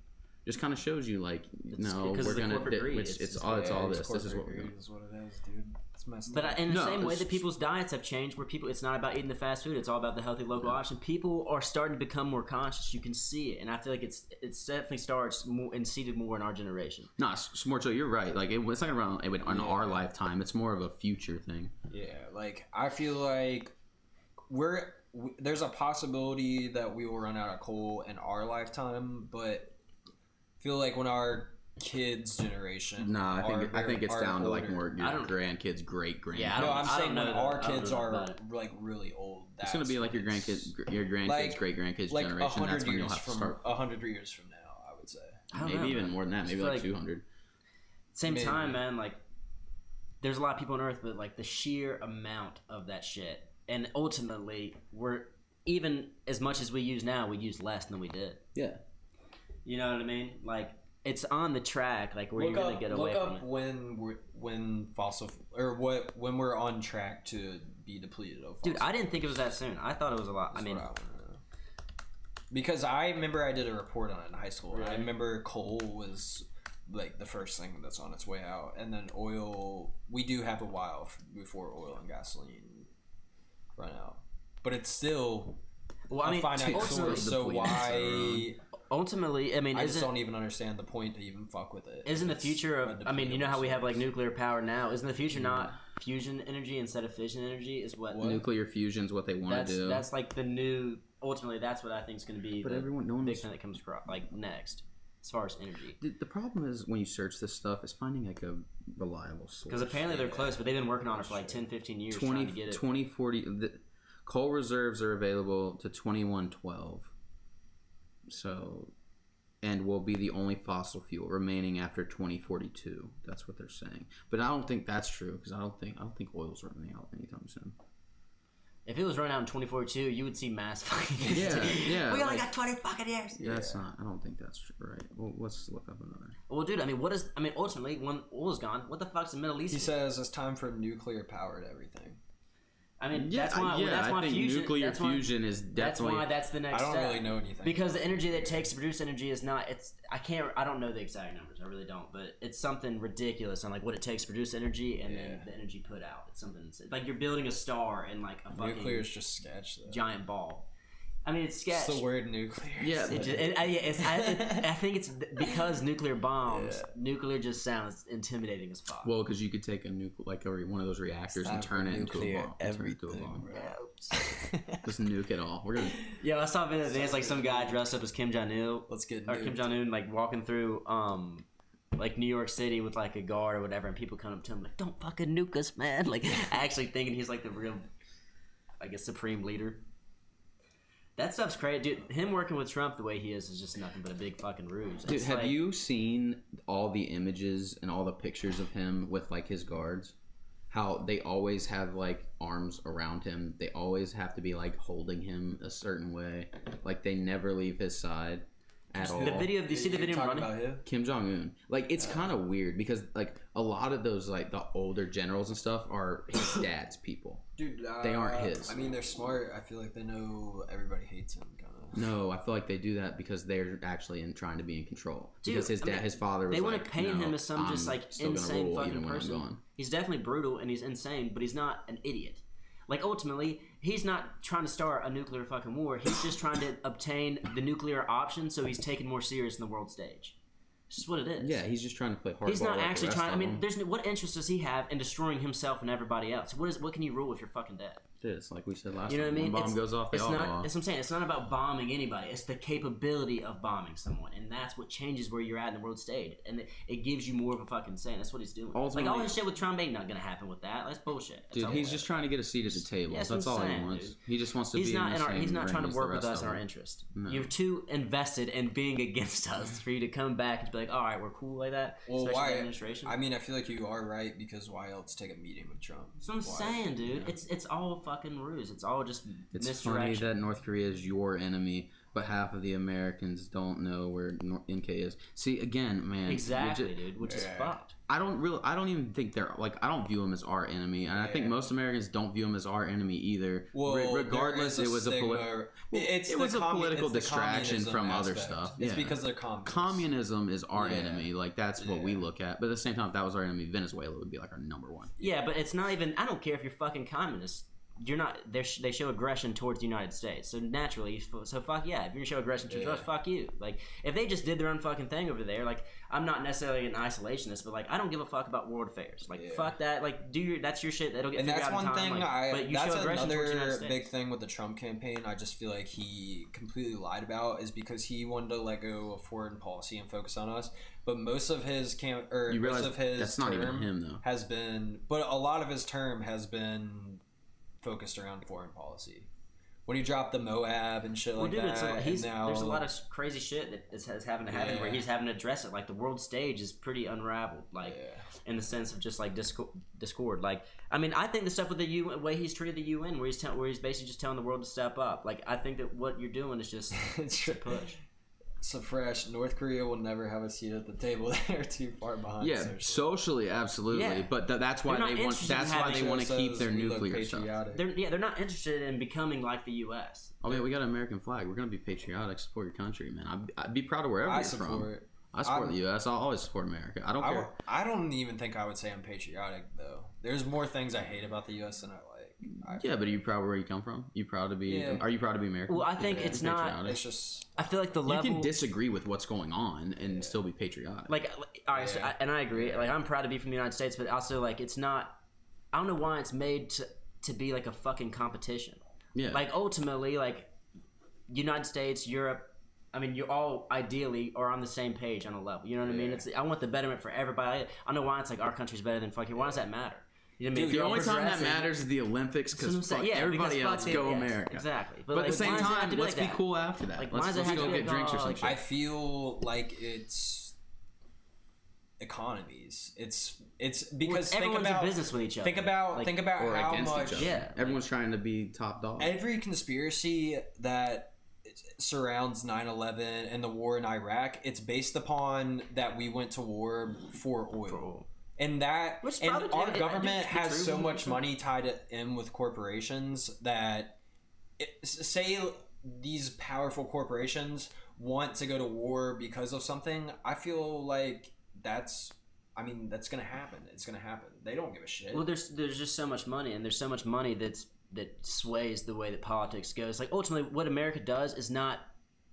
S1: just kind of shows you like no,
S3: because
S1: we're
S3: of the
S1: gonna
S3: corporate greed.
S1: it's all this. This is what we're doing.
S2: Is what it is, dude. It's messed
S3: But
S2: up.
S3: in the
S1: No,
S3: same way
S1: it's
S3: that people's diets have changed, where it's not about eating the fast food, it's all about the healthy local option. People are starting to become more conscious. You can see it, and I feel like it's definitely starts more and seated more in our generation.
S1: Nah, Smorcho, you're right. Like it's not around on our lifetime. It's more of a future thing.
S2: Yeah, like I feel like there's a possibility that we will run out of coal in our lifetime, but I feel like when our kids' generation,
S1: Nah, I think it's
S2: are
S1: down to like
S2: older-
S1: more your
S3: I don't-
S1: grandkids, great grandkids.
S3: Yeah, I
S2: No,
S3: don't-
S2: I'm
S3: I
S2: saying
S3: don't
S2: when
S3: know
S2: our
S3: that. I don't
S2: kids
S3: know
S2: are
S3: about it.
S2: like really old.
S1: It's gonna be like your grandkids,
S2: like-
S1: great grandkids
S2: like
S1: generation. That's
S2: 100
S1: when you'll
S2: years
S1: have to
S2: from
S1: start.
S2: 100 years from now, I would say.
S3: I don't
S1: Maybe
S3: know,
S1: even
S3: man.
S1: more than that.
S3: I
S1: Maybe
S3: feel
S1: like 200.
S3: Same
S2: Maybe.
S3: time, man. Like, there's a lot of people on Earth, but like the sheer amount of that shit, and ultimately, we're even as much as we use now, we use less than we did.
S1: Yeah.
S3: You know what I mean? Like, it's on the track. Like, where
S2: Look
S3: you're gonna
S2: up,
S3: get away
S2: look
S3: from
S2: up
S3: it.
S2: when we're on track to be depleted of.
S3: Dude,
S2: fossil
S3: I didn't think it was that soon. I thought it was a lot. I
S2: That's
S3: mean,
S2: what I wanna know. Because I remember I did a report on it in high school. And I
S3: Really?
S2: remember coal was like the first thing that's on its way out, and then oil. We do have a while before oil and gasoline run out, but it's still
S3: well, I
S2: a
S3: mean,
S2: finite
S3: ultimately,
S2: source. So why?
S3: ultimately, I mean,
S2: I just
S3: isn't
S2: don't even understand the point to even fuck with it.
S3: isn't the
S2: It's
S3: future of? I mean, you know how we have like nuclear power now? Isn't the future not fusion energy instead of fission energy is what.
S1: Nuclear fusion is what they want to do.
S3: That's like the new. Ultimately, that's what I think is going to be.
S1: But
S3: the
S1: no one
S3: big thing that comes across like next, as far as energy.
S1: The problem is when you search this stuff, is finding like a reliable source.
S3: Because apparently they're close, but they've been working on it for like 10, 15 years trying to get it.
S1: 2040. Coal reserves are available to 2112. So, and will be the only fossil fuel remaining after 2042. That's what they're saying. But I don't think that's true because I don't think oil's running out anytime soon.
S3: If it was running out in 2042, you would see mass fucking.
S1: Yeah.
S3: We only got 20 fucking years.
S1: That's not. I don't think that's true. Right. Well, let's look up another.
S3: Well, dude, ultimately, when oil is gone, what the fuck's the Middle East?
S2: He says it's time for nuclear powered everything.
S3: I mean,
S1: I think nuclear fusion is definitely.
S3: That's why that's the next step.
S2: I don't really know anything.
S3: Because the energy that it takes to produce energy is not. I don't know the exact numbers. I really don't. But it's something ridiculous on like what it takes to produce energy and then the energy put out. It's something like you're building a star in like a fucking
S2: nuclear is just sketch though.
S3: Giant ball. I mean, it's sketch.
S2: It's the word nuclear.
S1: Yeah,
S3: I think it's because nuclear bombs. Nuclear just sounds intimidating as fuck.
S1: Well, because you could take one of those reactors and turn it into a bomb.
S2: Everything.
S1: Just nuke it all. We're gonna.
S3: Yeah, I saw a video today. It's like some guy dressed up as Kim Jong Il.
S2: Let's get
S3: or Kim Jong Un like walking through like New York City with like a guard or whatever, and people come up to him like, "Don't fucking nuke us, man!" Like actually thinking he's like the real, I guess, supreme leader. That stuff's crazy, dude. Him working with Trump the way he is just nothing but a big fucking ruse.
S1: Dude, have you seen all the images and all the pictures of him with like his guards? How they always have like arms around him. They always have to be like holding him a certain way. Like they never leave his side at all.
S3: The video. Do you see the video running?
S2: About him?
S1: Kim Jong Un. Like it's kind of weird because like a lot of those like the older generals and stuff are his dad's people.
S2: Dude,
S1: they aren't his.
S2: I mean, they're smart. I feel like they know everybody hates him. Kind of.
S1: No, I feel like they do that because they're actually trying to be in control.
S3: Dude,
S1: because his father was
S3: they want to paint him as some just like insane fucking
S1: person.
S3: person. He's definitely brutal and he's insane, but he's not an idiot. Like ultimately, he's not trying to start a nuclear fucking war. He's just trying to obtain the nuclear option, so he's taken more serious in the world stage. It's just what it is.
S1: Yeah, he's just trying to play hardball.
S3: He's not actually trying. I mean, what interest does he have in destroying himself and everybody else? What can you rule if you're fucking dead?
S1: It's like we said last time.
S3: You know what I mean?
S1: When bomb goes off, they all go off.
S3: That's what I'm saying. It's not about bombing anybody. It's the capability of bombing someone, and that's what changes where you're at in the world stage, and it gives you more of a fucking say. That's what he's doing.
S1: Ultimately,
S3: like all this shit with Trump ain't not gonna happen with that. That's bullshit.
S1: Dude, he's just trying to get a seat at the table.
S3: Yeah,
S1: that's all he wants. Dude. He just wants to be.
S3: He's not trying to work with us in our interest.
S1: No.
S3: You're too invested in being against us for you to come back and be like, all right, we're cool like that.
S2: Well,
S3: especially
S2: why?
S3: the administration.
S2: I mean, I feel like you are right because why else take a meeting with Trump?
S3: That's what I'm saying, dude. Yeah. It's all fucking ruse. It's all just
S1: it's funny that North Korea is your enemy, but half of the Americans don't know where NK is. See, again, man.
S3: Exactly, dude. Which is fucked.
S1: I don't even think they're like. I don't view them as our enemy, and I think most Americans don't view them as our enemy either.
S2: Well,
S1: regardless, it was a political distraction from other
S2: aspect.
S1: stuff.
S2: It's because they're communists.
S1: Communism is our enemy. Like that's what we look at. But at the same time, if that was our enemy, Venezuela would be like our number one.
S3: Yeah, but it's not even. I don't care if you're fucking communist. You're not. They show aggression towards the United States, so naturally, so fuck yeah. If you're gonna show aggression towards us, fuck you. Like if they just did their own fucking thing over there, like I'm not necessarily an isolationist, but like I don't give a fuck about world affairs. Like fuck that. Like that's your shit. That'll get figured out in time.
S2: And that's one thing.
S3: Like, but you
S2: that's
S3: show aggression towards the United
S2: another
S3: States.
S2: big thing with the Trump campaign. I just feel like he completely lied about is because he wanted to let go of foreign policy and focus on us. But most of his
S1: that's not even him though.
S2: Has been, but a lot of his term has been focused around foreign policy. When he dropped the Moab and shit like that,
S3: there's a lot of crazy shit that is having to happen where he's having to address it. Like the world stage is pretty unraveled, like in the sense of just like discord. Like I mean, I think the stuff with the UN, way he's treated the UN, where he's basically just telling the world to step up. Like I think that what you're doing is just a push.
S2: So fresh. North Korea will never have a seat at the table. They're too far behind.
S1: Yeah, socially, absolutely. Yeah. But that's why they want. That's why they want to keep their nuclear stuff.
S3: They're not interested in becoming like the U.S.
S1: I mean, we got an American flag. We're gonna be patriotic. Support your country, man. I'd be proud of wherever you're from. I support the U.S. I'll always support America. I don't care.
S2: I don't even think I would say I'm patriotic though. There's more things I hate about the U.S. than I like.
S1: Yeah, but are you proud where you come from? You proud to be? Yeah. Are you proud to be American?
S3: Well, I think it's not.
S2: It's just.
S3: I feel like the level.
S1: You can disagree with what's going on and still be patriotic.
S3: Like, all right, so and I agree. Like, I'm proud to be from the United States, but also like it's not. I don't know why it's made to be like a fucking competition.
S1: Yeah.
S3: Like ultimately, like United States, Europe. I mean, you all ideally are on the same page on a level. You know what I mean? I want the betterment for everybody. I don't know why it's like our country's better than fucking. Why does that matter? You know what I mean?
S1: Dude, the only time that matters is the Olympics because everybody else go America.
S3: Exactly.
S1: But at the same time, let's be cool after that.
S3: Like,
S1: let's go get drinks or some shit.
S2: I feel like it's economies. It's because
S3: everyone's in business with each other.
S2: Think about
S1: or
S2: how
S1: against
S2: much.
S1: each other.
S3: Yeah.
S1: Everyone's trying to be top dog.
S2: Every conspiracy that surrounds 9/11 and the war in Iraq, it's based upon that we went to war for oil. And that, and our government has so much money tied in with corporations that, say these powerful corporations want to go to war because of something, I feel like that's going to happen. It's going to happen. They don't give a shit.
S3: Well, there's just so much money, and there's so much money that sways the way that politics goes. Like, ultimately, what America does is not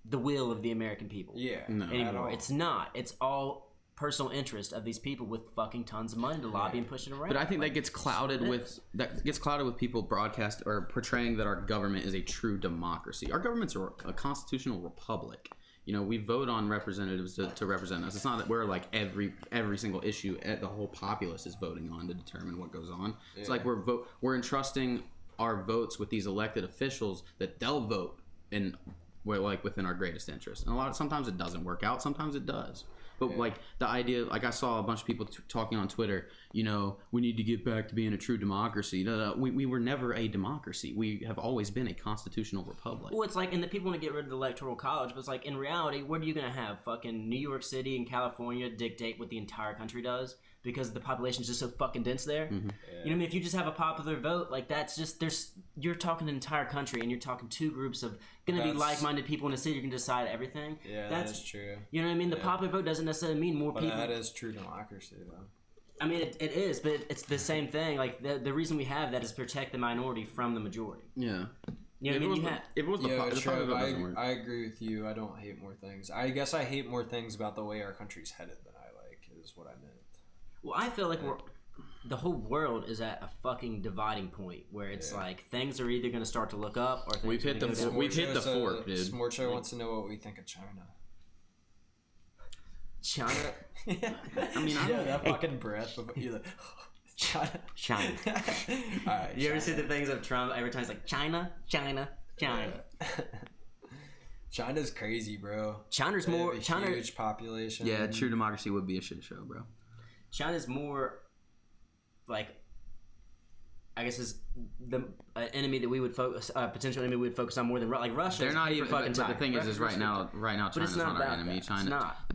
S3: the will of the American people.
S2: Yeah.
S1: No.
S3: Anymore. It's not. It's all personal interest of these people with fucking tons of money to lobby and push it around.
S1: But I think that gets clouded with people broadcast or portraying that our government is a true democracy. Our government's a constitutional republic. You know, we vote on representatives to represent us. It's not that we're like every single issue the whole populace is voting on to determine what goes on. Yeah. It's like we're entrusting our votes with these elected officials that they'll vote in within our greatest interest. And sometimes it doesn't work out, sometimes it does. But like the idea, like I saw a bunch of people talking on Twitter, you know, we need to get back to being a true democracy. No, we were never a democracy. We have always been a constitutional republic.
S3: Well, it's like, and the people want to get rid of the electoral college, but it's like, in reality, what are you going to have? Fucking New York City and California dictate what the entire country does? Because the population is just so fucking dense there. Mm-hmm. Yeah. You know what I mean? If you just have a popular vote, like that's just you're talking an entire country, and you're talking two groups of gonna be like-minded people in a city. You can decide everything.
S2: Yeah, that's true.
S3: You know what I mean? The popular vote doesn't necessarily mean more people.
S2: That is true democracy, though.
S3: I mean, it is, but it's the same thing. Like the reason we have that is protect the minority from the majority.
S1: Yeah.
S3: You know what I mean?
S1: If it was
S2: I agree with you. I don't hate more things. I guess I hate more things about the way our country's headed than I like, is what I meant.
S3: Well, I feel like the whole world is at a fucking dividing point where it's like things are either going to start to look up or things
S1: we've hit the fork, dude.
S2: Smart Show wants to know what we think of China.
S3: China?
S1: I mean,
S2: that fucking breath. You're like,
S3: China.
S2: All right,
S3: you ever see the things of Trump? Every time it's like China.
S2: China's crazy, bro.
S3: China's
S2: huge population.
S1: Yeah, true democracy would be a shit show, bro.
S3: China's more like, I guess, is the enemy that we would focus, potential enemy we would focus on more than like Russia.
S1: They're not even. But the thing is right now, China's not our enemy.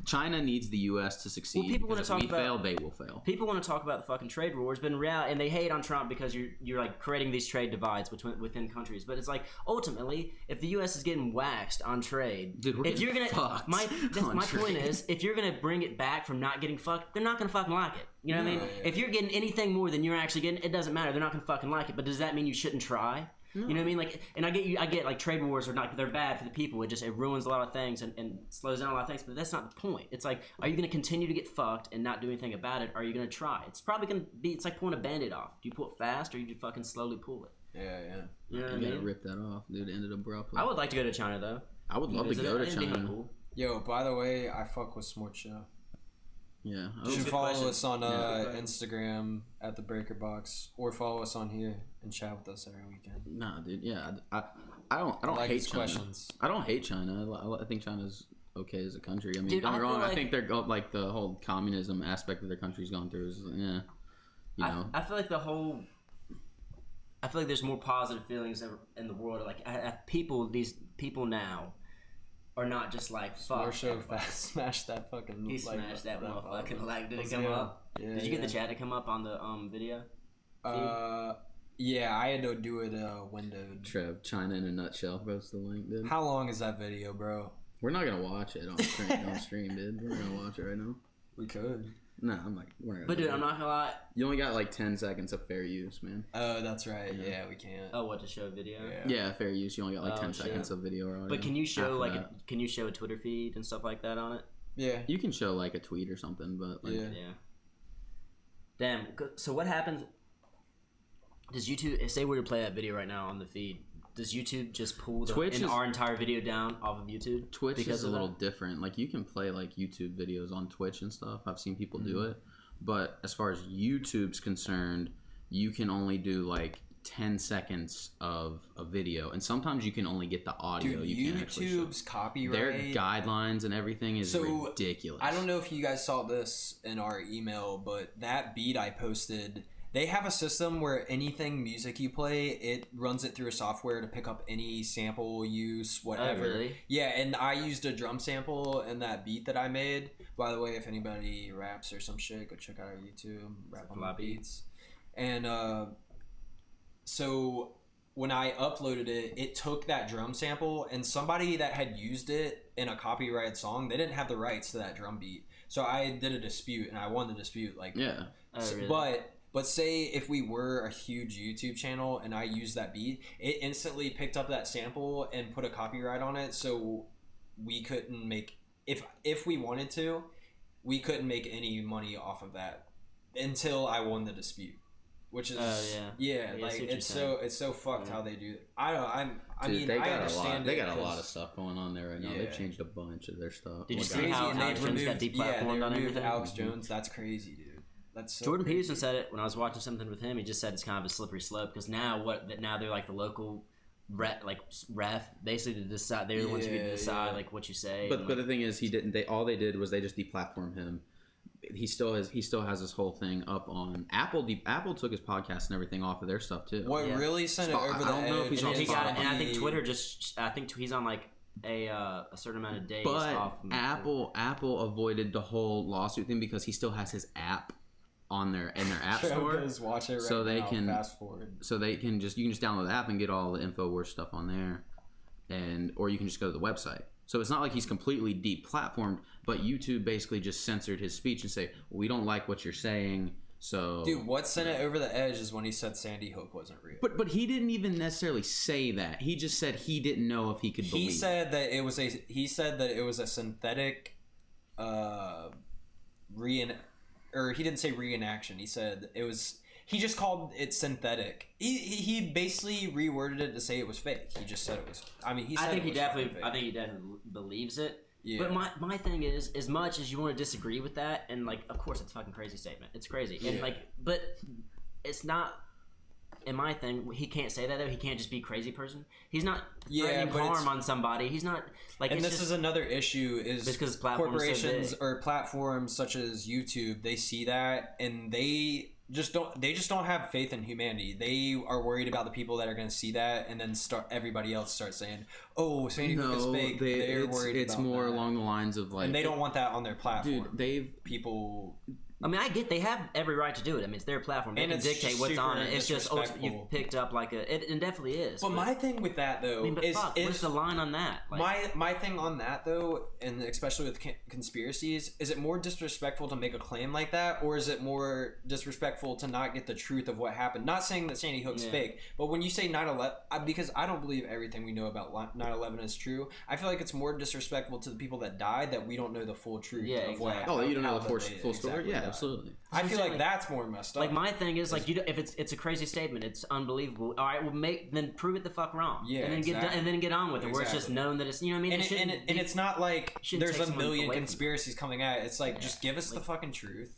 S1: China needs the U.S. to succeed. Well, people want to talk about. Fail, they will fail.
S3: People want to talk about the fucking trade wars, but in reality, and they hate on Trump because you're like creating these trade divides within countries. But it's like ultimately, if the U.S. is getting waxed on trade,
S1: dude, if you're gonna,
S3: my point is, if you're gonna bring it back from not getting fucked, they're not gonna fucking like it. You know what I mean? Yeah. If you're getting anything more than you're actually getting, it doesn't matter. They're not gonna fucking like it. But does that mean you shouldn't try? No. You know what I mean? Like, and I get like trade wars are not, they're bad for the people. It ruins a lot of things and slows down a lot of things. But that's not the point. It's like, are you gonna continue to get fucked and not do anything about it? Or are you gonna try? It's probably gonna be. It's like pulling a Band-Aid off. Do you pull it fast or you fucking slowly pull it?
S2: Yeah.
S3: You know what I
S1: mean?
S3: Gotta
S1: rip that off, dude. Ended abruptly.
S3: I would like to go to China though.
S1: I would love to go to China.
S3: Cool.
S2: Yo, by the way, I fuck with Smart Show.
S1: Yeah.
S2: You should follow us on Instagram at the Breaker Box, or follow us on here and chat with us every weekend.
S1: Nah, dude. Yeah, I don't
S2: like
S1: hate China.
S2: Questions.
S1: I don't hate China. I think China's okay as a country. I mean,
S3: dude,
S1: don't get me wrong. I think they're like the whole communism aspect of their country's gone through is you know.
S3: I feel like there's more positive feelings in the world. Like these people now. Or not just like fuck.
S2: Smash that fucking.
S3: He smashed that motherfucking like. Did it come up? Yeah, did you get the chat to come up on the video?
S2: Yeah, I had to do it windowed.
S1: Trev, China in a nutshell. Post the link, dude.
S2: How long is that video, bro?
S1: We're not gonna watch it on stream, dude. We're gonna watch it right now.
S2: We could.
S1: No, I'm like, we're not.
S3: But dude, I'm not gonna lie.
S1: You only got like 10 seconds of fair use, man.
S2: Oh, that's right. Yeah, we can't.
S3: Oh, what, to show video?
S1: Yeah, fair use. You only got like 10 seconds of video or audio.
S3: But can you show can you show a Twitter feed and stuff like that on it?
S2: Yeah.
S1: You can show like a tweet or something, but like,
S3: yeah. Damn. So what happens? Does YouTube say we were to play that video right now on the feed? Does YouTube just pull our entire video down off of YouTube?
S1: Twitch is a little different. Like you can play like YouTube videos on Twitch and stuff. I've seen people do it, but as far as YouTube's concerned, you can only do like 10 seconds of a video, and sometimes you can only get the audio.
S2: Dude,
S1: you can't actually show.
S2: YouTube's copyright,
S1: their guidelines and everything is ridiculous.
S2: I don't know if you guys saw this in our email, but that beat I posted, they have a system where anything music you play, it runs it through a software to pick up any sample use, whatever.
S3: Oh, really?
S2: Yeah, and I used a drum sample in that beat that I made. By the way, if anybody raps or some shit, go check out our YouTube, Rap on My Beats. And so when I uploaded it, it took that drum sample, and somebody that had used it in a copyrighted song, they didn't have the rights to that drum beat. So I did a dispute, and I won the dispute. Like,
S1: yeah.
S3: Oh, really?
S2: But say if we were a huge YouTube channel and I used that beat, it instantly picked up that sample and put a copyright on it, so we couldn't make, if we wanted to, we couldn't make any money off of that until I won the dispute. Which is like it's so fucked how they do it. I mean,
S1: they
S2: I
S1: got
S2: understand.
S1: They got a lot of stuff going on there right now. They've changed a bunch of their stuff.
S3: Did you see how Alex Jones got deplatformed on everything?
S2: Alex Jones, that's crazy, dude. That's so
S3: Jordan
S2: crazy.
S3: Peterson said it when I was watching something with him. He just said it's kind of a slippery slope because now they're like the local ref basically to decide. They're the ones who decide like what you say.
S1: But the thing is, all they did was they just deplatformed him. He still has this whole thing up on Apple. Apple took his podcast and everything off of their stuff too.
S2: What really sent it over the edge?
S1: I don't know if he's on Spotify.
S3: And I think Twitter I think he's on like a certain amount of days off.
S1: But Apple avoided the whole lawsuit thing because he still has his app in their app store.
S2: Watch it right
S1: so they
S2: now,
S1: can
S2: fast forward.
S1: So they can you can just download the app and get all the InfoWars stuff on there, or you can just go to the website. So it's not like he's completely deplatformed, but YouTube basically just censored his speech and say, we don't like what you're saying. So,
S2: dude, what sent it over the edge is when he said Sandy Hook wasn't real.
S1: But he didn't even necessarily say that. He just said he didn't know if he could believe.
S2: He said that it was a synthetic he didn't say reenaction. He said it was. He just called it synthetic. He basically reworded it to say it was fake. He just said it was. I mean, I think he definitely
S3: believes it.
S2: Yeah.
S3: But my thing is, as much as you want to disagree with that, and like, of course, it's a fucking crazy statement. It's crazy, and but it's not. In my thing, he can't say that though. He can't just be a crazy person. He's not threatening harm on somebody. He's not like.
S2: And this is another issue is
S3: because
S2: corporations or platforms such as YouTube, they see that and they just don't have faith in humanity. They are worried about the people that are going to see that, and then everybody else starts saying, "Oh, Sandy Hook is fake." They're worried. It's
S1: more along the lines of like,
S2: and they don't want that on their platform.
S1: Dude,
S2: people.
S3: I mean, I get they have every right to do it. I mean, it's their platform. They can dictate what's on it. It's just you've picked up like it definitely is.
S2: But my thing with that though
S3: what's the line on that?
S2: Like, my thing on that though, and especially with conspiracies, is it more disrespectful to make a claim like that, or is it more disrespectful to not get the truth of what happened? Not saying that Sandy Hook's fake, but when you say 9/11, because I don't believe everything we know about 9/11 is true, I feel like it's more disrespectful to the people that died that we don't know the full truth of what happened.
S1: Oh, you don't know the full story? Yeah. Absolutely.
S2: I feel like that's more messed up.
S3: Like my thing is like if it's a crazy statement, it's unbelievable. All right, well then prove it the fuck wrong.
S2: Yeah,
S3: and then get on with it. Where it's just known that it's what I mean.
S2: And it's not like there's a million conspiracies coming out. It's like just give us the fucking truth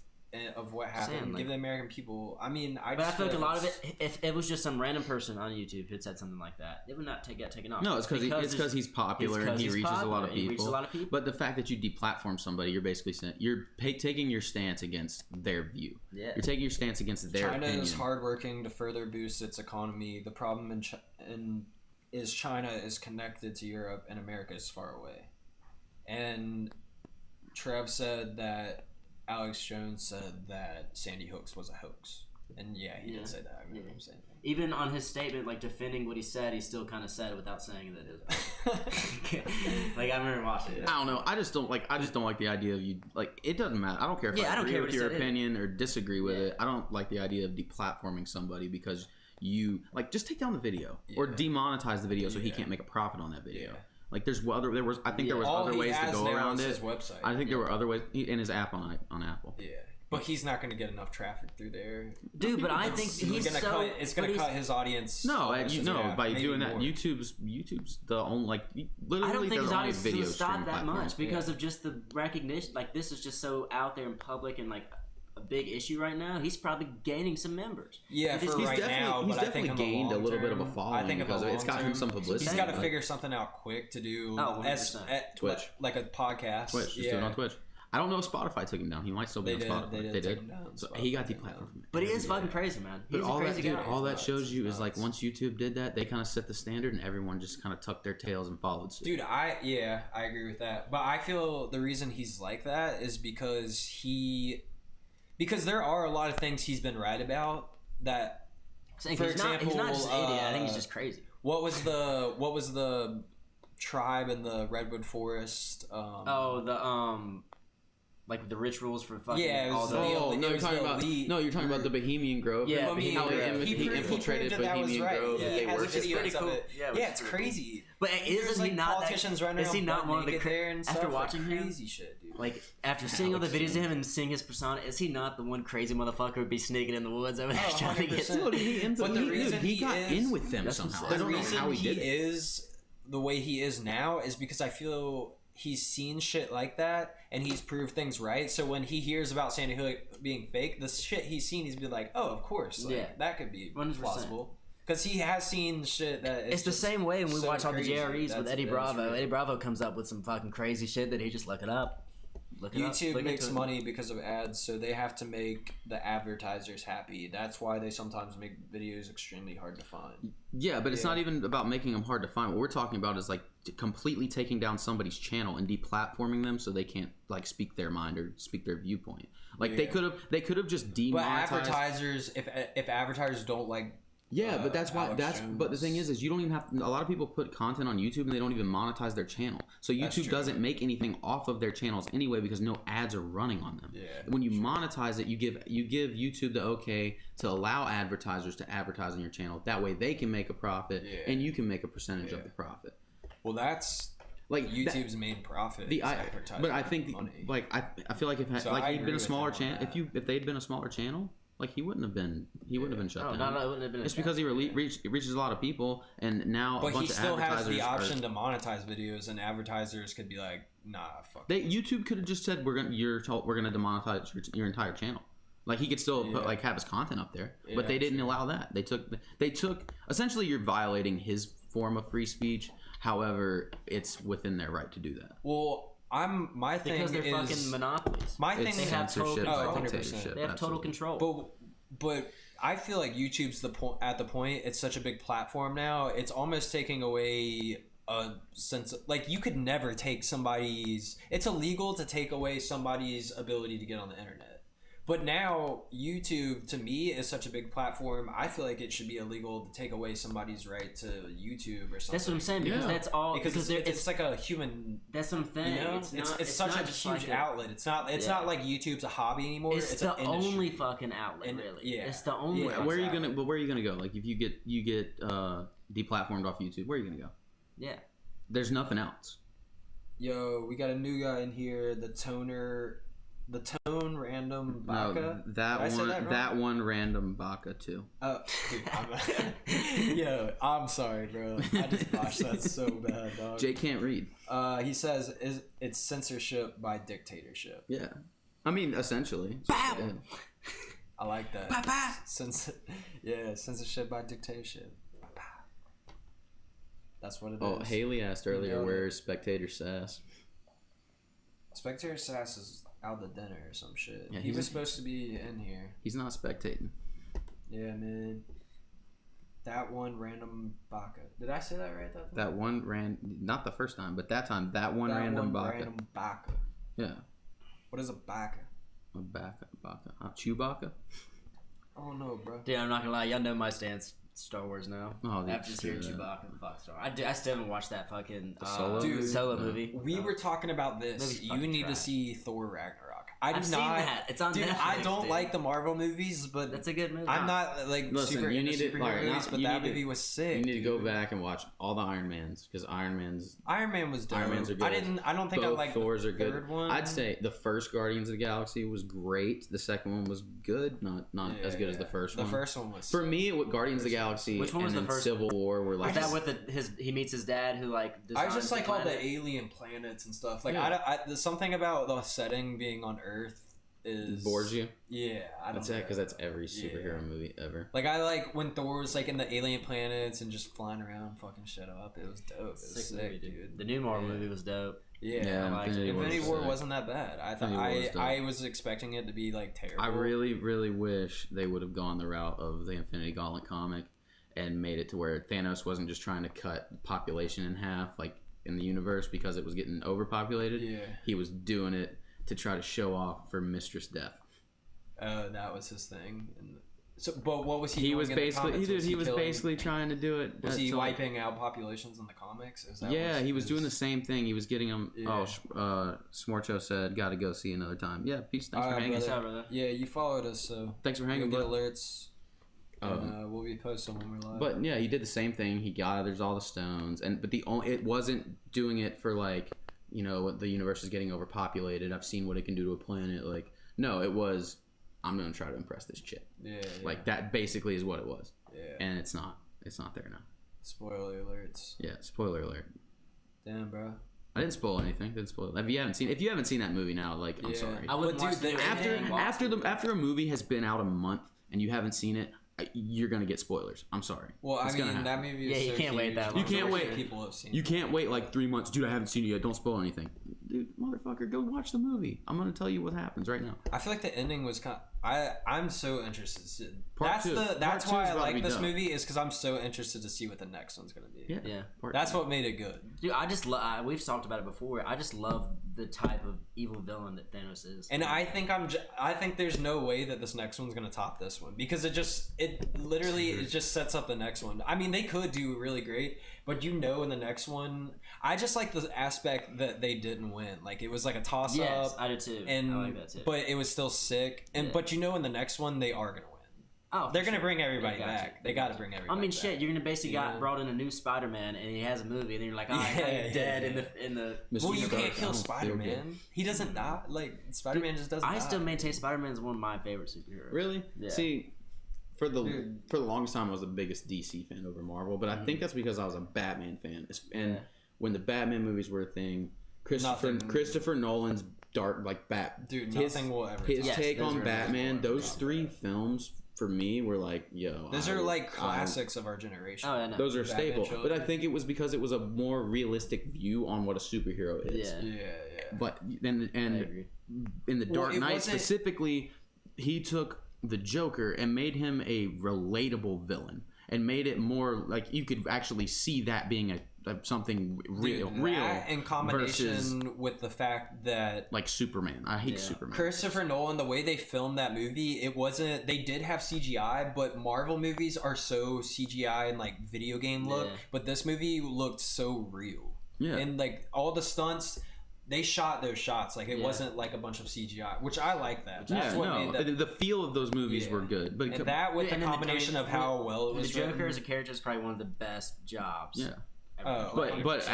S2: of what happened. Give the American people. I mean, I feel like a lot of it. If it was just some random person on YouTube who said something like that, it would not get taken off.
S1: No, it's because he's popular and he reaches a lot of people. But the fact that you deplatform somebody, you're basically saying you're taking your stance against their view. Yeah. You're taking your stance against their opinion.
S2: China is hardworking to further boost its economy. The problem is China is connected to Europe and America is far away. And Trev said that. Alex Jones said that Sandy Hook was a hoax. And he did say that. I remember him saying that.
S3: Even on his statement, like defending what he said, he still kind of said it without saying that it was like I remember watching it.
S1: I don't know. I just don't like the idea of you like it doesn't matter. I don't care if I agree with your opinion or disagree with it. I don't like the idea of deplatforming somebody because you like just take down the video or demonetize the video so he can't make a profit on that video. Yeah. Like there was other ways to go around it.
S2: Website.
S1: I think there were other ways in his app on Apple.
S2: Yeah, But he's not going to get enough traffic through there.
S3: Dude, but I think he's so...
S2: It's going to cut his audience.
S1: No, by
S2: maybe
S1: doing that,
S2: more.
S1: YouTube's the only, like, literally
S3: I don't think
S1: they're
S3: his
S1: the only
S3: audience is
S1: video
S3: going to stop
S1: streaming
S3: that
S1: platform.
S3: much because of just the recognition. Like, this is just so out there in public and, like, a big issue right now. He's probably gaining some members.
S2: Yeah,
S3: He's
S2: for right now.
S1: He's
S2: but I think
S1: definitely
S2: in the
S1: gained a
S2: long
S1: little bit of a
S2: term,
S1: following
S2: I think
S1: because
S2: in the
S1: it's got him
S2: long
S1: some
S2: term,
S1: publicity.
S2: He's got to
S1: like,
S2: figure something out quick to do
S3: 100%.
S1: Twitch.
S2: like a podcast.
S1: Twitch. Just do it on Twitch. I don't know if Spotify took him down. He might still be on Spotify.
S2: They did.
S1: They
S2: take
S1: did.
S2: him down.
S1: So he got deplatformed.
S3: But he is fucking crazy, man. He's
S1: But all
S3: a crazy
S1: that,
S3: guy.
S1: all that shows you is
S2: Nuts.
S1: like once YouTube did that, they kind of set the standard, and everyone just kind of tucked their tails and followed suit.
S2: Dude, I agree with that. But I feel the reason he's like that is because there are a lot of things he's been right about that.
S3: Saying
S2: For
S3: he's not just an
S2: example,
S3: idiot. I think he's just crazy.
S2: What was the tribe in the Redwood Forest?
S3: Like the rituals for fucking
S2: Yeah, it was
S3: all the...
S2: the-
S1: You're talking about
S2: elite
S1: you're talking about the Bohemian Grove.
S3: Yeah,
S1: how
S3: Bohemian Grove.
S1: he infiltrated
S2: proved that was
S1: Bohemian
S2: right.
S1: Grove.
S2: Yeah,
S1: and
S2: he
S1: they
S2: has
S1: worshiped
S2: videos
S3: pretty
S2: of
S3: cool.
S2: it.
S3: Yeah,
S2: Yeah, it's
S3: pretty cool.
S2: crazy.
S3: But
S2: There's,
S3: isn't
S2: like,
S3: he not
S2: politicians
S3: that...
S2: running
S3: Is he
S2: around
S3: not one of the...
S2: butt naked there and
S3: After
S2: stuff,
S3: watching
S2: like
S3: him...
S2: crazy shit, dude.
S3: Like, after seeing all the videos of him and seeing his persona, is he not the one crazy motherfucker who'd be sneaking in the woods over there
S2: Oh,
S3: trying to get...
S2: 100%.
S1: Dude, he got
S2: is-
S1: in with them
S3: That's
S1: somehow.
S3: what I'm
S1: I don't know
S2: reason
S1: how he did it.
S2: is the way he is now is because I feel he's seen shit like that and he's proved things right. So when he hears about Sandy Hook being fake, the shit he's seen, he's be like, oh, of course, like,
S3: Yeah.
S2: that could be
S3: 100%.
S2: plausible. Because he has seen shit that
S3: It's the
S2: just
S3: same way when we
S2: so
S3: watch all the
S2: crazy.
S3: JREs with Eddie
S2: That's
S3: Bravo.
S2: real.
S3: Eddie Bravo comes up with some fucking crazy shit that he just look it up.
S2: YouTube makes money because of ads, so they have to make the advertisers happy. That's why they sometimes make videos extremely hard to find.
S1: Yeah, but it's
S2: Yeah.
S1: not even about making them hard to find. What we're talking about is like completely taking down somebody's channel and deplatforming them so they can't like speak their mind or speak their viewpoint. Like
S2: Yeah.
S1: they could have just
S2: But
S1: demonetized.
S2: advertisers, if advertisers don't like,
S1: Yeah, but that's why.
S2: Alex
S1: But the
S2: Jones.
S1: thing is you don't even have. A lot of people put content on YouTube and they don't even monetize their channel. So
S2: That's
S1: YouTube
S2: true.
S1: doesn't make anything off of their channels anyway because no ads are running on them.
S2: Yeah,
S1: When you monetize it, you give YouTube the okay to allow advertisers to advertise on your channel. That way they can make a profit
S2: Yeah.
S1: and you can make a percentage of
S2: Yeah.
S1: the profit.
S2: well, that's
S1: Like
S2: YouTube's main profit.
S1: The
S2: is advertising
S1: but I think
S2: money.
S1: like I feel like
S2: So I
S1: he'd
S2: agree
S1: been a
S2: with
S1: smaller
S2: him on
S1: channel,
S2: that.
S1: if they'd been a smaller channel, like he wouldn't have been shut
S3: No,
S1: down.
S3: no, it wouldn't have been.
S1: It's because he reaches a lot of people, and now a
S2: But he
S1: bunch of
S2: still has
S1: advertisers
S2: the
S1: are-
S2: option to monetize videos, and advertisers could be like, "Nah, fuck."
S1: YouTube could have just said we're gonna demonetize your entire channel. Like he could still put
S2: Yeah.
S1: like have his content up there,
S2: Yeah,
S1: but they didn't
S2: true.
S1: allow that. They took essentially you're violating his form of free speech. However, it's within their right to do that.
S2: Well, my thing
S3: because they're
S2: is
S3: fucking monopolies.
S2: my thing
S1: It's
S3: They
S2: is
S3: have total
S1: censorship by
S3: control.
S2: 100%.
S1: dictatorship.
S3: They have total
S1: absolutely.
S3: control.
S2: But I feel like YouTube's at the point. It's such a big platform now. It's almost taking away a sense of, like, you could never take somebody's. It's illegal to take away somebody's ability to get on the internet. But now YouTube, to me, is such a big platform. I feel like it should be illegal to take away somebody's right to YouTube or something.
S3: That's what I'm saying because
S1: Yeah.
S3: that's all.
S2: Because it's like a human.
S3: that's what I'm saying.
S2: You know, it's such
S3: not
S2: a
S3: just
S2: huge
S3: like
S2: outlet. It's not like YouTube's a hobby anymore.
S3: It's
S2: an
S3: the
S2: industry.
S3: only fucking outlet,
S2: And-
S3: really.
S2: yeah.
S3: It's the only.
S2: Yeah.
S1: Where are you
S2: Exactly.
S1: gonna? But where are you gonna go? Like if you get deplatformed off YouTube, where are you gonna go?
S3: Yeah.
S1: There's nothing else.
S2: Yo, we got a new guy in here. The Tone Random Baka.
S1: No, that
S2: Did I say
S1: one.
S2: that wrong?
S1: That one random Baka too.
S2: Oh, dude, yo, I'm sorry, bro. I just botched that so bad, dog.
S1: Jay can't read.
S2: He says it's censorship by dictatorship.
S1: Yeah, I mean essentially.
S3: Bow!
S1: Yeah.
S2: I like that.
S3: Ba-ba!
S2: Censorship by dictatorship. That's what it is.
S1: Oh, Haley asked earlier,
S2: Nailed it.
S1: where's Spectator Sass?
S2: Spectator Sass is out the dinner or some shit.
S1: Yeah,
S2: he
S1: he's-
S2: was supposed to be in here.
S1: He's not spectating.
S2: Yeah, man. That one random Baka. Did I say that right?
S1: That one not the first time, but that time, that one
S2: That
S1: random
S2: one
S1: Baka.
S2: Random Baka.
S1: Yeah.
S2: What is a Baka?
S1: A Baka. Chewbacca?
S2: I don't know, bro.
S3: Dude, I'm not gonna lie. Y'all know my stance. Star Wars now.
S1: Oh, dude,
S3: After just hearing
S1: yeah.
S3: Chewbacca and Fox Star, I still haven't watched that fucking
S1: The Solo
S2: movie?
S3: Solo
S1: No.
S3: movie.
S2: We
S3: No.
S2: were talking about this.
S3: Movie's
S2: You
S3: fucking
S2: need to
S3: trash.
S2: see Thor Ragnarok. I'm
S3: I've seen
S2: not.
S3: that. It's on
S2: Dude,
S3: Netflix.
S2: I don't
S3: dude.
S2: like the Marvel movies, but
S3: That's a good movie.
S2: I'm not like
S1: Listen,
S2: super
S1: you
S2: into
S1: need to-
S2: superhero
S1: alright, now
S2: movies. But
S1: you
S2: that
S1: need to-
S2: movie was sick.
S1: You need to go
S2: dude.
S1: back and watch all the Iron Mans because Iron Man's
S2: Iron Man was dope.
S1: Iron Mans are good.
S2: I don't think I
S1: both
S2: like
S1: Thors
S2: the
S1: are good.
S2: third one.
S1: I'd say the first Guardians of the Galaxy was great. The second one was good, not as good as the first one.
S2: The first one was
S1: For me, with Guardians of the Galaxy
S3: Which one was
S1: and
S3: the
S1: then
S3: first
S1: Civil War were
S3: Is
S1: like
S3: that with he meets his dad who like
S2: I
S3: designs
S2: just like all the
S3: planet?
S2: alien planets and stuff. Like
S1: Yeah.
S2: there's something about the setting being on Earth is
S1: bores you.
S2: Yeah, I don't
S1: That's
S2: know.
S1: it because that's every superhero movie ever.
S2: Like I like when Thor was like in the alien planets and just flying around fucking shit up. It was dope. It was sick,
S3: movie,
S2: dude.
S3: The new Marvel
S2: Yeah.
S3: movie was dope.
S2: Yeah,
S3: I liked
S1: Infinity
S3: it.
S1: War
S2: Infinity
S1: was
S2: War
S1: sick.
S2: wasn't that bad. I thought
S1: Infinity War was dope.
S2: I was expecting it to be like terrible.
S1: I really, really wish they would have gone the route of the Infinity Gauntlet comic and made it to where Thanos wasn't just trying to cut the population in half, like in the universe, because it was getting overpopulated.
S2: Yeah.
S1: He was doing it to try to show off for Mistress Death.
S2: That was his thing. And so, but what was he?
S1: He
S2: doing
S1: was
S2: in the
S1: basically,
S2: comics?
S1: he was
S2: killing-
S1: basically trying to do it.
S2: Was he
S1: to, like-
S2: wiping out populations in the comics? Is that
S1: Yeah,
S2: what
S1: he was
S2: his-
S1: doing the same thing. He was getting them.
S2: Yeah.
S1: Smorcho said, "Got to go see another time." Yeah, peace. Thanks for
S2: Alright,
S1: hanging.
S2: brother.
S3: What's up, brother?
S2: Yeah, you followed us, so
S1: Thanks for
S2: you'll
S1: hanging,
S2: get
S1: bud.
S2: alerts.
S1: Um,
S2: And, we'll be posting when we're live.
S1: But yeah, he did the same thing. He gathers all the stones, but it wasn't doing it for like, the universe is getting overpopulated. I've seen what it can do to a planet. Like, no, it was, I'm gonna try to impress this chick.
S2: yeah,
S1: Like that basically is what it was,
S2: yeah.
S1: and it's not there now.
S2: Spoiler alerts.
S1: Yeah, spoiler alert.
S2: Damn, bro.
S1: I didn't spoil anything. Didn't spoil. If you haven't seen that movie now, like I'm
S2: Yeah.
S1: sorry.
S3: I wouldn't
S2: But
S3: watch
S2: dude,
S3: the
S1: After a movie has been out a month and you haven't seen it, you're gonna get spoilers. I'm sorry.
S2: Well,
S1: It's
S2: I
S1: gonna
S2: mean,
S1: happen.
S2: that movie is
S3: Yeah, you
S2: so
S3: can't wait
S2: huge.
S3: that
S2: I'm
S3: long.
S1: You can't
S2: sure
S1: wait.
S2: People have seen
S1: You
S2: it.
S1: can't wait like 3 months. Dude, I haven't seen it yet. Don't spoil anything. Dude, motherfucker, go watch the movie. I'm gonna tell you what happens right now.
S2: I feel like the ending was kind. I'm so interested.
S1: Part two
S2: That's
S1: is
S2: why I
S1: about to
S2: like
S1: be
S2: this
S1: done.
S2: movie is because I'm so interested to see what the next one's gonna be.
S1: Yeah.
S3: Yeah.
S2: That's what made it good.
S3: Dude, I just we've talked about it before. I just love the type of evil villain that Thanos is.
S2: And I think I think there's no way that this next one's gonna top this one because it just sets up the next one. I mean, they could do really great, but in the next one, I just like the aspect that they didn't win. Like it was like a toss
S3: yes,
S2: up,
S3: I do too.
S2: and
S3: I like that too.
S2: but it was still sick. And
S3: Yeah.
S2: but in the next one they are gonna win.
S3: Oh,
S2: They're
S3: for
S2: gonna
S3: sure.
S2: bring everybody
S3: They got
S2: back.
S3: to.
S2: They got to bring everybody.
S3: I mean,
S2: back.
S3: shit, you're gonna basically
S2: Yeah.
S3: brought in a new Spider-Man, and he has a movie, and then you're like, oh, he's
S2: Yeah,
S3: dead
S2: yeah.
S3: in the.
S1: Mr.
S2: Well, you
S1: Stark,
S2: can't
S1: I
S2: kill
S1: don't feel
S2: Spider-Man.
S1: good.
S2: He doesn't die. Like Spider-Man just doesn't.
S3: I
S2: die.
S3: still maintain Spider-Man is one of my favorite superheroes.
S1: Really?
S3: Yeah.
S1: See, for the
S2: Dude.
S1: longest time, I was the biggest DC fan over Marvel, but I think that's because I was a Batman fan. And
S3: Yeah.
S1: when the Batman movies were a thing,
S2: Nothing-
S1: Christopher Nolan's dark
S2: Dude,
S1: his-
S2: nothing will ever.
S1: his
S3: Yes,
S1: take
S3: those
S1: on
S3: are
S1: Batman.
S2: amazing.
S1: Those three films for me were like, yo,
S2: Those are like classics of our generation.
S3: Oh, I know.
S1: Those are a
S2: Batman
S1: staple,
S2: trilogy.
S1: but I think it was because it was a more realistic view on what a superhero is.
S3: Yeah.
S2: Yeah.
S1: But then
S3: I
S1: and
S3: agree.
S1: in the
S2: Well,
S1: Dark
S2: it
S1: Knight
S2: wasn't-
S1: specifically, he took the Joker and made him a relatable villain and made it more like you could actually see that being a something real,
S2: Dude,
S1: real
S2: that in combination
S1: versus
S2: with the fact that
S1: like Superman. I hate
S3: Yeah.
S1: Superman.
S2: Christopher Nolan, the way they filmed that movie, it wasn't. They did have CGI, but Marvel movies are so CGI and like video game look.
S3: Yeah.
S2: But this movie looked so real,
S1: Yeah.
S2: and like all the stunts. They shot those shots like it
S3: Yeah.
S2: wasn't like a bunch of CGI, which I like that.
S1: Yeah,
S2: That's what
S1: no,
S2: made that.
S1: the feel of those movies
S2: Yeah.
S1: were good, but
S2: And that with
S3: And
S2: the
S3: then
S2: combination of how well it
S3: The
S2: was
S3: Joker
S2: written.
S3: as a character is probably one of the best jobs.
S1: yeah.
S3: ever.
S2: Oh,
S1: But
S3: 100%.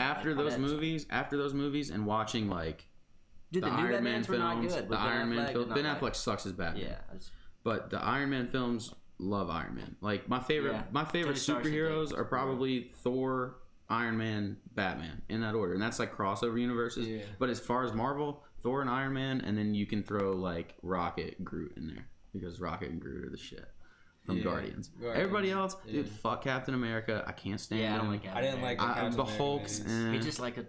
S1: after those movies, and watching like
S3: dude,
S1: the
S3: the new
S1: Iron Man
S3: Batmans were not
S1: films,
S3: good.
S1: the
S3: with Ben
S1: Iron Man
S3: Affleck
S1: film,
S3: and
S1: Ben
S3: all that.
S1: Affleck sucks as Batman.
S3: Yeah, it's-
S1: But the Iron Man films, love Iron Man. Like my favorite
S3: Yeah.
S1: superheroes
S3: Stark's a
S1: are probably Thor, Iron Man, Batman in that order, and that's like crossover universes.
S2: Yeah.
S1: But as far as Marvel, Thor and Iron Man, and then you can throw like Rocket, Groot in there because Rocket and Groot are the shit from
S2: Yeah.
S1: Guardians.
S2: Guardians,
S1: Everybody else,
S2: yeah.
S1: dude, fuck Captain America. I can't stand
S3: yeah, I
S1: him.
S3: don't like.
S2: I didn't like the Captain
S1: the
S2: America
S1: Hulk's.
S2: movies.
S3: He's just like a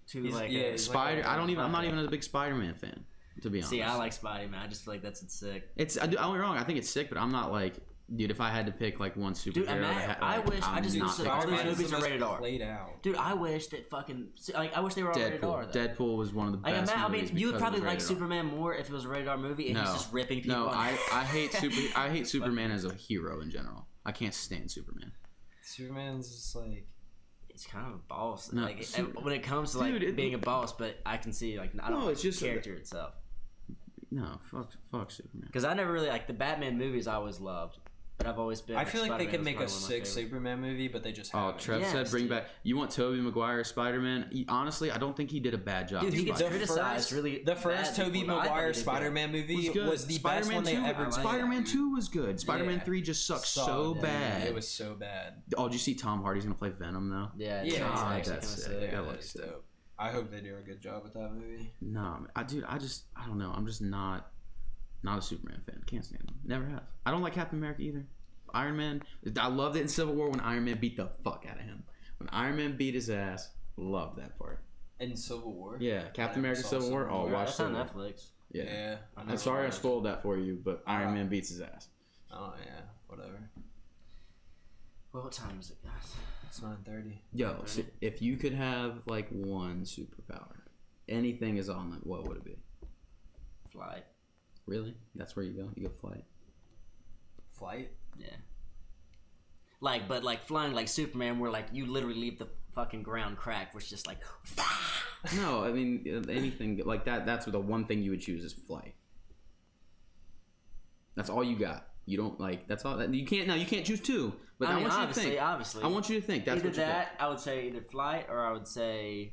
S3: too
S2: He's-
S3: like
S2: yeah,
S3: a,
S2: he's like
S1: Spider.
S2: a-
S1: I don't even. I'm not
S3: okay.
S1: even a big Spider-Man fan, to be honest.
S3: See, I like Spider-Man. I just feel like that's sick.
S1: It's. I'm not wrong. I think it's sick, but I'm not like, dude. If I had to pick like one superhero,
S3: Dude, I wish- I just
S1: not
S3: wish that
S1: picking
S3: all these
S1: Spider-Man.
S3: movies
S2: is the
S3: are
S2: most
S3: rated R.
S2: Played out.
S3: Dude, I wish that fucking like I wish they were all rated R.
S1: Deadpool.
S3: Though.
S1: Deadpool was one of the
S3: Like,
S1: best.
S3: I mean,
S1: movies
S3: you would
S1: because it
S3: probably
S1: was
S3: like
S1: rated R.
S3: Superman more if it was a rated R movie and
S1: No,
S3: he's just ripping people.
S1: no,
S3: on-
S1: I hate I hate Superman as a hero in general. I can't stand Superman.
S2: Superman's just like.
S3: It's kind of a boss.
S1: No,
S3: when it comes to like
S1: Dude,
S3: being a boss, but I can see like I don't
S1: No,
S3: like
S1: it's just
S3: the character itself.
S1: No, fuck Superman.
S3: Because I never really like the Batman movies. I always loved, but I've always been.
S4: I feel like they
S3: Spider-Man
S4: could
S3: was
S4: make a
S3: probably one of my
S4: sick
S3: favorite.
S4: Superman movie, but they just
S1: Oh,
S4: haven't.
S1: Trev
S3: Yes,
S1: said bring
S3: dude.
S1: back. You want Tobey Maguire Spider-Man? Honestly, I don't think he did a bad job.
S3: Dude,
S1: as
S3: he gets
S1: Spider-Man.
S3: criticized really
S4: The first
S3: bad
S4: Tobey
S3: before. I thought he
S4: Maguire
S3: did good.
S4: Spider-Man movie
S1: good.
S4: was the best one they
S1: 2,
S4: ever made.
S1: Spider-Man 2 was good. Spider-Man
S4: Yeah.
S1: 3 just sucked
S4: Sucked,
S1: so
S4: dude.
S1: bad.
S4: It was so bad.
S1: Oh, did you see Tom Hardy's gonna play Venom though?
S3: Yeah,
S4: Yeah,
S1: God,
S3: it's actually
S1: that's
S3: kinda
S1: sick.
S3: sick.
S1: That
S4: that
S1: looks
S4: is
S1: sick.
S4: dope. I hope they do a good job with that movie.
S1: No, I don't know. I'm just not a Superman fan. Can't stand him. Never have. I don't like Captain America either. Iron Man. I loved it in Civil War when Iron Man beat the fuck out of him. When Iron Man beat his ass, loved that part.
S4: In Civil War?
S1: Yeah, Captain America Civil War. Oh, watch
S3: That's on
S1: Civil War.
S3: Netflix.
S1: Yeah.
S4: Yeah.
S1: I'm sorry I spoiled that for you, but Iron Man beats his ass.
S4: Oh, yeah. Whatever.
S3: Well, what time is it, guys?
S4: It's 9:30.
S1: Yo, so if you could have like one superpower, anything is on it, what would it be?
S3: Flight.
S1: Really? That's where you go? You go flight?
S4: Flight?
S3: Yeah. Like, but like flying like Superman, where like you literally leave the fucking ground cracked, which just like.
S1: No, I mean anything like that. That's the one thing you would choose is flight. That's all you got. You don't like. That's all. You can't now. You can't choose two. But I,
S3: I mean,
S1: want you to think.
S3: obviously.
S1: I want you to think. That's
S3: either
S1: what you
S3: that, I would say either flight or I would say,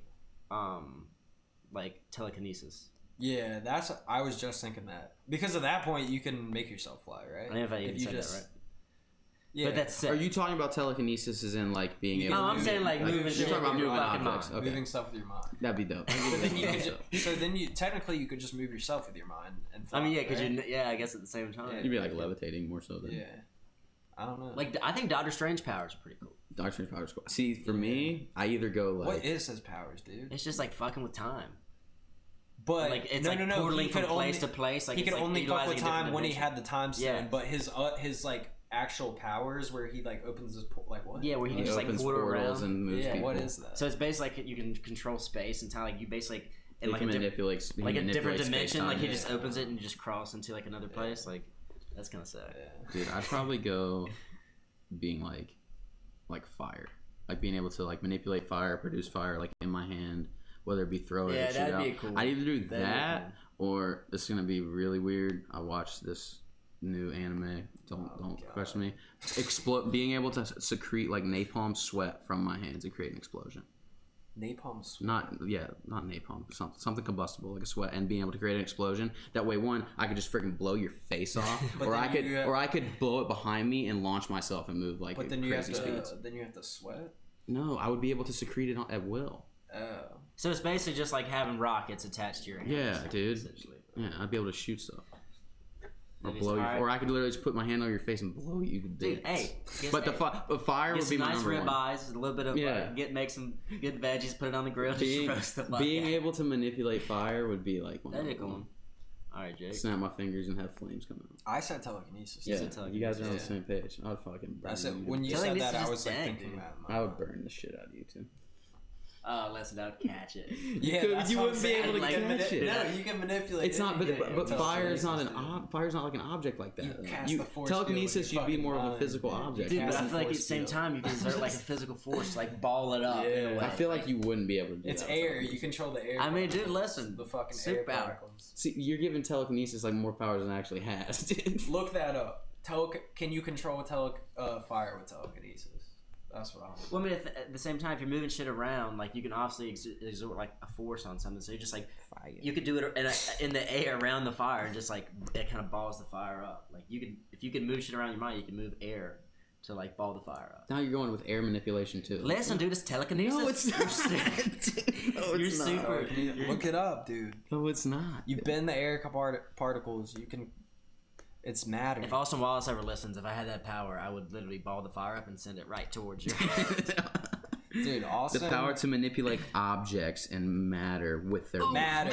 S3: like telekinesis.
S4: Yeah, I was just thinking that. Because at that point, you can make yourself fly, right?
S3: I don't know if I even
S4: you
S3: said
S4: just,
S3: that right.
S4: Yeah.
S3: But that's sick.
S1: Are you talking about telekinesis as in like being able?
S3: No,
S1: to
S3: I'm saying like moving
S1: you're
S3: shit
S1: talking about
S3: with your
S1: moving
S3: fucking
S1: objects.
S3: mind.
S1: Okay,
S4: moving stuff with your mind.
S1: that'd be dope.
S4: But then you could so then you technically you could just move yourself with your mind and fly.
S3: I mean, yeah, because
S4: right?
S3: I guess at the same time.
S4: Yeah.
S1: You'd be like levitating more so than.
S4: Yeah. I don't know.
S3: Like, I think Doctor Strange powers are pretty cool.
S1: Doctor Strange powers. Cool. See, for me, I either go like.
S4: what is his powers, dude?
S3: It's just like fucking with time.
S4: But
S3: Like it's
S4: no,
S3: like
S4: no, no.
S3: portaling
S4: He
S3: from
S4: could
S3: place
S4: only
S3: to place. Like
S4: he
S3: it's
S4: could
S3: like
S4: only fuck
S3: utilizing
S4: with
S3: a different
S4: time when he
S3: dimension.
S4: had the time stone.
S3: Yeah.
S4: But his like actual powers where he like opens his like what?
S3: Yeah, where he
S1: He
S3: can just like
S1: opens
S3: portal
S1: portals
S3: around.
S1: and moves
S4: Yeah.
S1: people.
S4: What is that?
S3: So it's basically like you can control space and time. Like you basically like in
S1: He
S3: like
S1: can
S3: a different,
S1: manipulate. he
S3: like a different
S1: manipulates
S3: dimension.
S1: space-time.
S3: Like he
S4: yeah.
S3: just opens it and you just cross into like another place. Like that's kind of sad.
S4: Yeah.
S1: Dude, I'd probably go being like fire, like being able to like manipulate fire, produce fire, like in my hand, whether it be throw it
S3: Yeah,
S1: or shoot
S3: that'd
S1: out.
S3: be cool.
S1: I'd either do
S3: That'd be
S1: that or this is gonna be really weird. I watched this new anime. Don't
S4: God.
S1: question me. Explode, being able to secrete like napalm sweat from my hands and create an explosion.
S4: Napalm sweat.
S1: Not napalm, something combustible like a sweat, and being able to create an explosion. That way, one, I could just freaking blow your face off,
S4: But
S1: or
S4: then
S1: I could blow it behind me and launch myself and move like
S4: But
S1: at
S4: then you have
S1: crazy
S4: to
S1: speeds.
S4: then you have to sweat.
S1: No, I would be able to secrete it at will.
S4: Oh.
S3: So it's basically just like having rockets attached to your hands.
S1: Yeah, dude.
S3: Essentially.
S1: Yeah, I'd be able to shoot stuff. Or
S3: That is
S1: blow you,
S3: alright.
S1: or I could literally just put my hand on your face and blow you to
S3: Dude,
S1: bits.
S3: hey.
S1: But but fire
S3: Get
S1: would be
S3: some
S1: my
S3: nice
S1: number
S3: rib
S1: one.
S3: eyes, a little bit of
S1: Yeah.
S3: make some good veggies, put it on the grill, just
S1: Being,
S3: roast the fuck
S1: being
S3: out.
S1: able to manipulate fire would be like one.
S3: That'd be
S1: number
S3: cool.
S1: one.
S3: All right, Jake.
S1: Snap my fingers and have flames come out.
S4: I said telekinesis.
S1: Yeah,
S3: said
S1: you guys are on the
S4: Yeah.
S1: same page. I would fucking burn
S4: I said
S1: you.
S4: when you
S3: Telekinesis
S4: said that, I
S3: is
S4: was like
S3: dang,
S4: thinking
S3: dude.
S4: that. in my
S1: I would
S4: mind.
S1: burn the shit out of you too.
S3: Oh, let's not catch it.
S4: Yeah,
S1: could-
S4: that's
S1: you
S4: what I'm
S1: wouldn't be
S4: saying.
S1: able to
S4: Like,
S1: catch it.
S4: No, you can manipulate.
S1: It's not, but
S4: anything with
S1: fire is not an
S4: telekinesis,
S1: fire's not like an object like that.
S4: You cast the force
S1: telekinesis,
S4: field
S1: you'd
S4: with
S1: be
S4: your
S1: more of a
S4: fucking
S1: physical
S4: mind, dude.
S1: object.
S3: Dude, but I
S4: Casting
S3: feel like at the
S4: force
S3: same
S4: field.
S3: time you can exert like a physical force, like ball it up. in a
S4: Yeah.
S3: way.
S1: I feel like you wouldn't be able to do
S4: It's
S1: that. with
S4: air.
S1: telekinesis.
S4: You control the air.
S3: I mean, dude,
S4: particles,
S3: listen.
S4: The fucking air
S3: Superpower.
S4: particles.
S1: See, you're giving telekinesis like more powers than it actually has. Dude.
S4: Look that up. Can you control fire with telekinesis? That's what I want.
S3: Well, I mean, at the same time, if you're moving shit around, like you can obviously exert like a force on something. So you just like you could do it in the air around the fire, and just like it kind of balls the fire up. Like you could, if you could move shit around your mind, you can move air to like ball the fire up.
S1: Now you're going with air manipulation too.
S3: Listen, dude, it's telekinesis.
S1: No, it's not. No,
S3: You're
S1: it's not.
S3: super.
S4: Look it up, dude.
S1: No, it's not.
S4: You bend the air particles. You can. It's matter.
S3: If Austin Wallace ever listens, if I had that power, I would literally ball the fire up and send it right towards you.
S4: Dude, Austin.
S1: The power to manipulate objects and matter with their
S4: matter.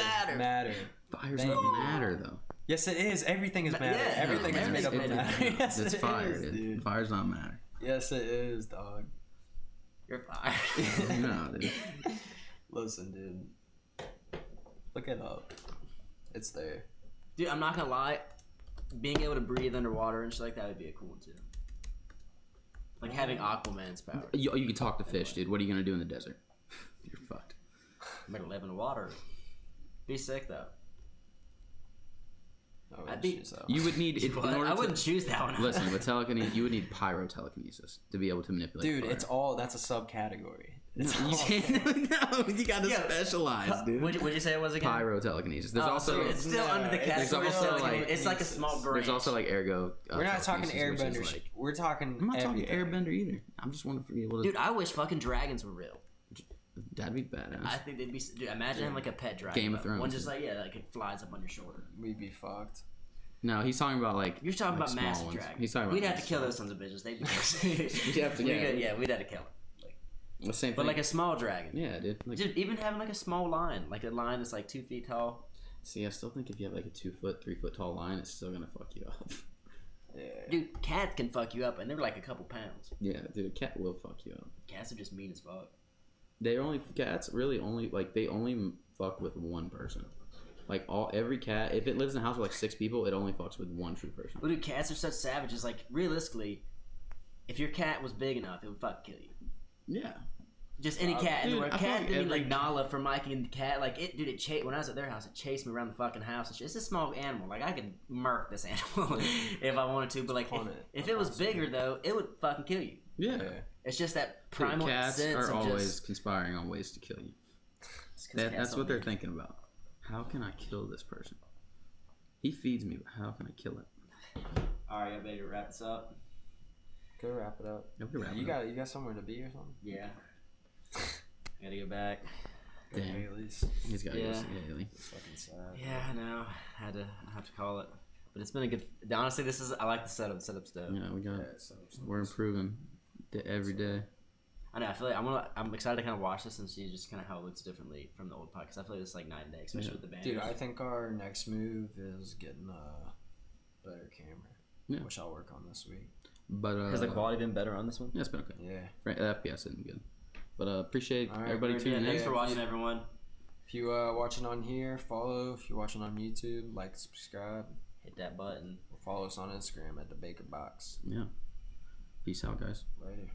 S1: Fire's
S4: Thank
S1: not
S4: you.
S1: matter though.
S4: Yes, it is. Everything is matter.
S3: yeah,
S4: Everything is made up of
S3: everything
S4: matter.
S3: is
S4: Yes,
S1: It's
S4: it
S1: fire,
S4: is,
S1: dude. Fire's not matter.
S4: Yes, it is, dog.
S3: You're fired.
S1: No, dude.
S4: Listen, dude. Look it up. It's there.
S3: Dude, I'm not gonna lie. Being able to breathe underwater and shit like that would be a cool one too. Like having Aquaman's power.
S1: You can talk to fish, dude. What are you gonna do in the desert? You're fucked.
S3: I'm gonna live in the water. Be sick though. I'd be-
S4: choose that.
S1: You would need in order
S3: I wouldn't choose that one.
S1: listen with telekinesis. You would need pyro-telekinesis to be able to manipulate.
S4: Dude,
S1: fire.
S4: it's all that's a subcategory.
S1: No,
S4: It's
S1: you
S4: all-
S1: can't. No, you gotta
S3: Yeah.
S1: specialize, dude.
S3: What'd you say it was again?
S1: Pyro-telekinesis. There's
S3: Oh,
S1: also
S3: so it's still
S4: No,
S3: under the
S4: it's
S3: category.
S1: also,
S3: of
S1: like-
S3: it's like a small branch.
S1: there's also like ergo.
S4: We're not talking
S1: telekinesis, which is,
S4: airbender.
S1: like-
S4: We're talking.
S1: I'm not talking
S4: everything.
S1: airbender either. I'm just wanting to be able to.
S3: Dude, I wish fucking dragons were real.
S1: That'd be badass.
S3: I think they'd be. Dude, imagine having like a pet dragon.
S1: Game of
S3: though.
S1: Thrones.
S3: One just like like it flies up on your shoulder.
S4: We'd be fucked.
S1: No, he's talking about like.
S3: You're talking
S1: like
S3: about
S1: small
S3: massive
S1: ones.
S3: dragons.
S1: He's talking about.
S3: We'd have to
S1: massive
S3: kill
S1: ones.
S3: those sons of bitches. They'd be.
S1: We'd have to, yeah.
S3: We'd have to kill them.
S1: The same thing.
S3: But like a small dragon.
S1: yeah, dude. Like,
S3: Dude, even having like a small lion, like a lion that's like 2 feet tall.
S1: see, I still think if you have like a 2 foot, 3 foot tall lion, it's still gonna fuck you up.
S4: Yeah.
S3: Dude, cats can fuck you up, and they're like a couple pounds.
S1: Yeah, dude, a cat will fuck you up.
S3: Cats are just mean as fuck.
S1: Cats really only like they only fuck with one person. Like every cat, if it lives in a house with like 6 people, it only fucks with one true person.
S3: Well, dude, cats are such savages. Like realistically, if your cat was big enough, it would fucking kill you.
S1: Yeah.
S3: Just any cat in the
S1: Dude,
S3: world.
S1: I feel
S3: Cat
S1: like
S3: didn't
S1: every-
S3: like Nala from Mikey and the cat. Like it, dude. When I was at their house, it chased me around the fucking house. It's a small animal. Like I could murk this animal if I wanted to. But like
S4: Pawn
S3: if
S4: it.
S3: it was bigger though, it would fucking kill you.
S1: Yeah.
S4: Yeah.
S3: It's just that
S1: Dude,
S3: primal
S1: cats
S3: sense
S1: are
S3: of
S1: always
S3: just.
S1: conspiring on ways to kill you.
S3: It's 'cause cats
S1: That's
S3: don't
S1: what they're
S3: know.
S1: thinking about. How can I kill this person? He feeds me, but how can I kill it?
S3: All right, I'm ready to wrap this up.
S4: Go wrap it up.
S1: Yeah, we can wrap
S4: You
S1: it up.
S4: got somewhere to be or something?
S3: Yeah. Gotta go back.
S4: Go
S1: Damn.
S4: Haley's.
S1: He's got to
S3: Yeah.
S1: go see Haley.
S4: It's fucking sad.
S3: Yeah, I know. I have to call it. But it's been a good. Honestly, I like the setup. Setup's dope.
S1: Yeah, we got.
S4: Yeah, so
S1: We're improving every day.
S3: I know. I feel like I'm excited to kind of watch this and see just kind of how it looks differently from the old podcast. I feel like it's like night and day, especially
S1: Yeah.
S3: with the band.
S4: Dude, I think our next move is getting a better camera.
S1: Yeah.
S4: Which I'll work on this week.
S1: But
S3: has the quality been better on this one?
S1: Yeah, it's been okay.
S4: Yeah.
S1: The FPS isn't good. But appreciate
S4: All right,
S1: everybody
S4: we're
S1: tuning
S4: good.
S1: in.
S3: Thanks for watching, everyone.
S4: If you watching on here, follow. If you're watching on YouTube, like, subscribe.
S3: Hit that button.
S4: Or follow us on Instagram at the Baker Box.
S1: Yeah. Peace out, guys.
S4: Later.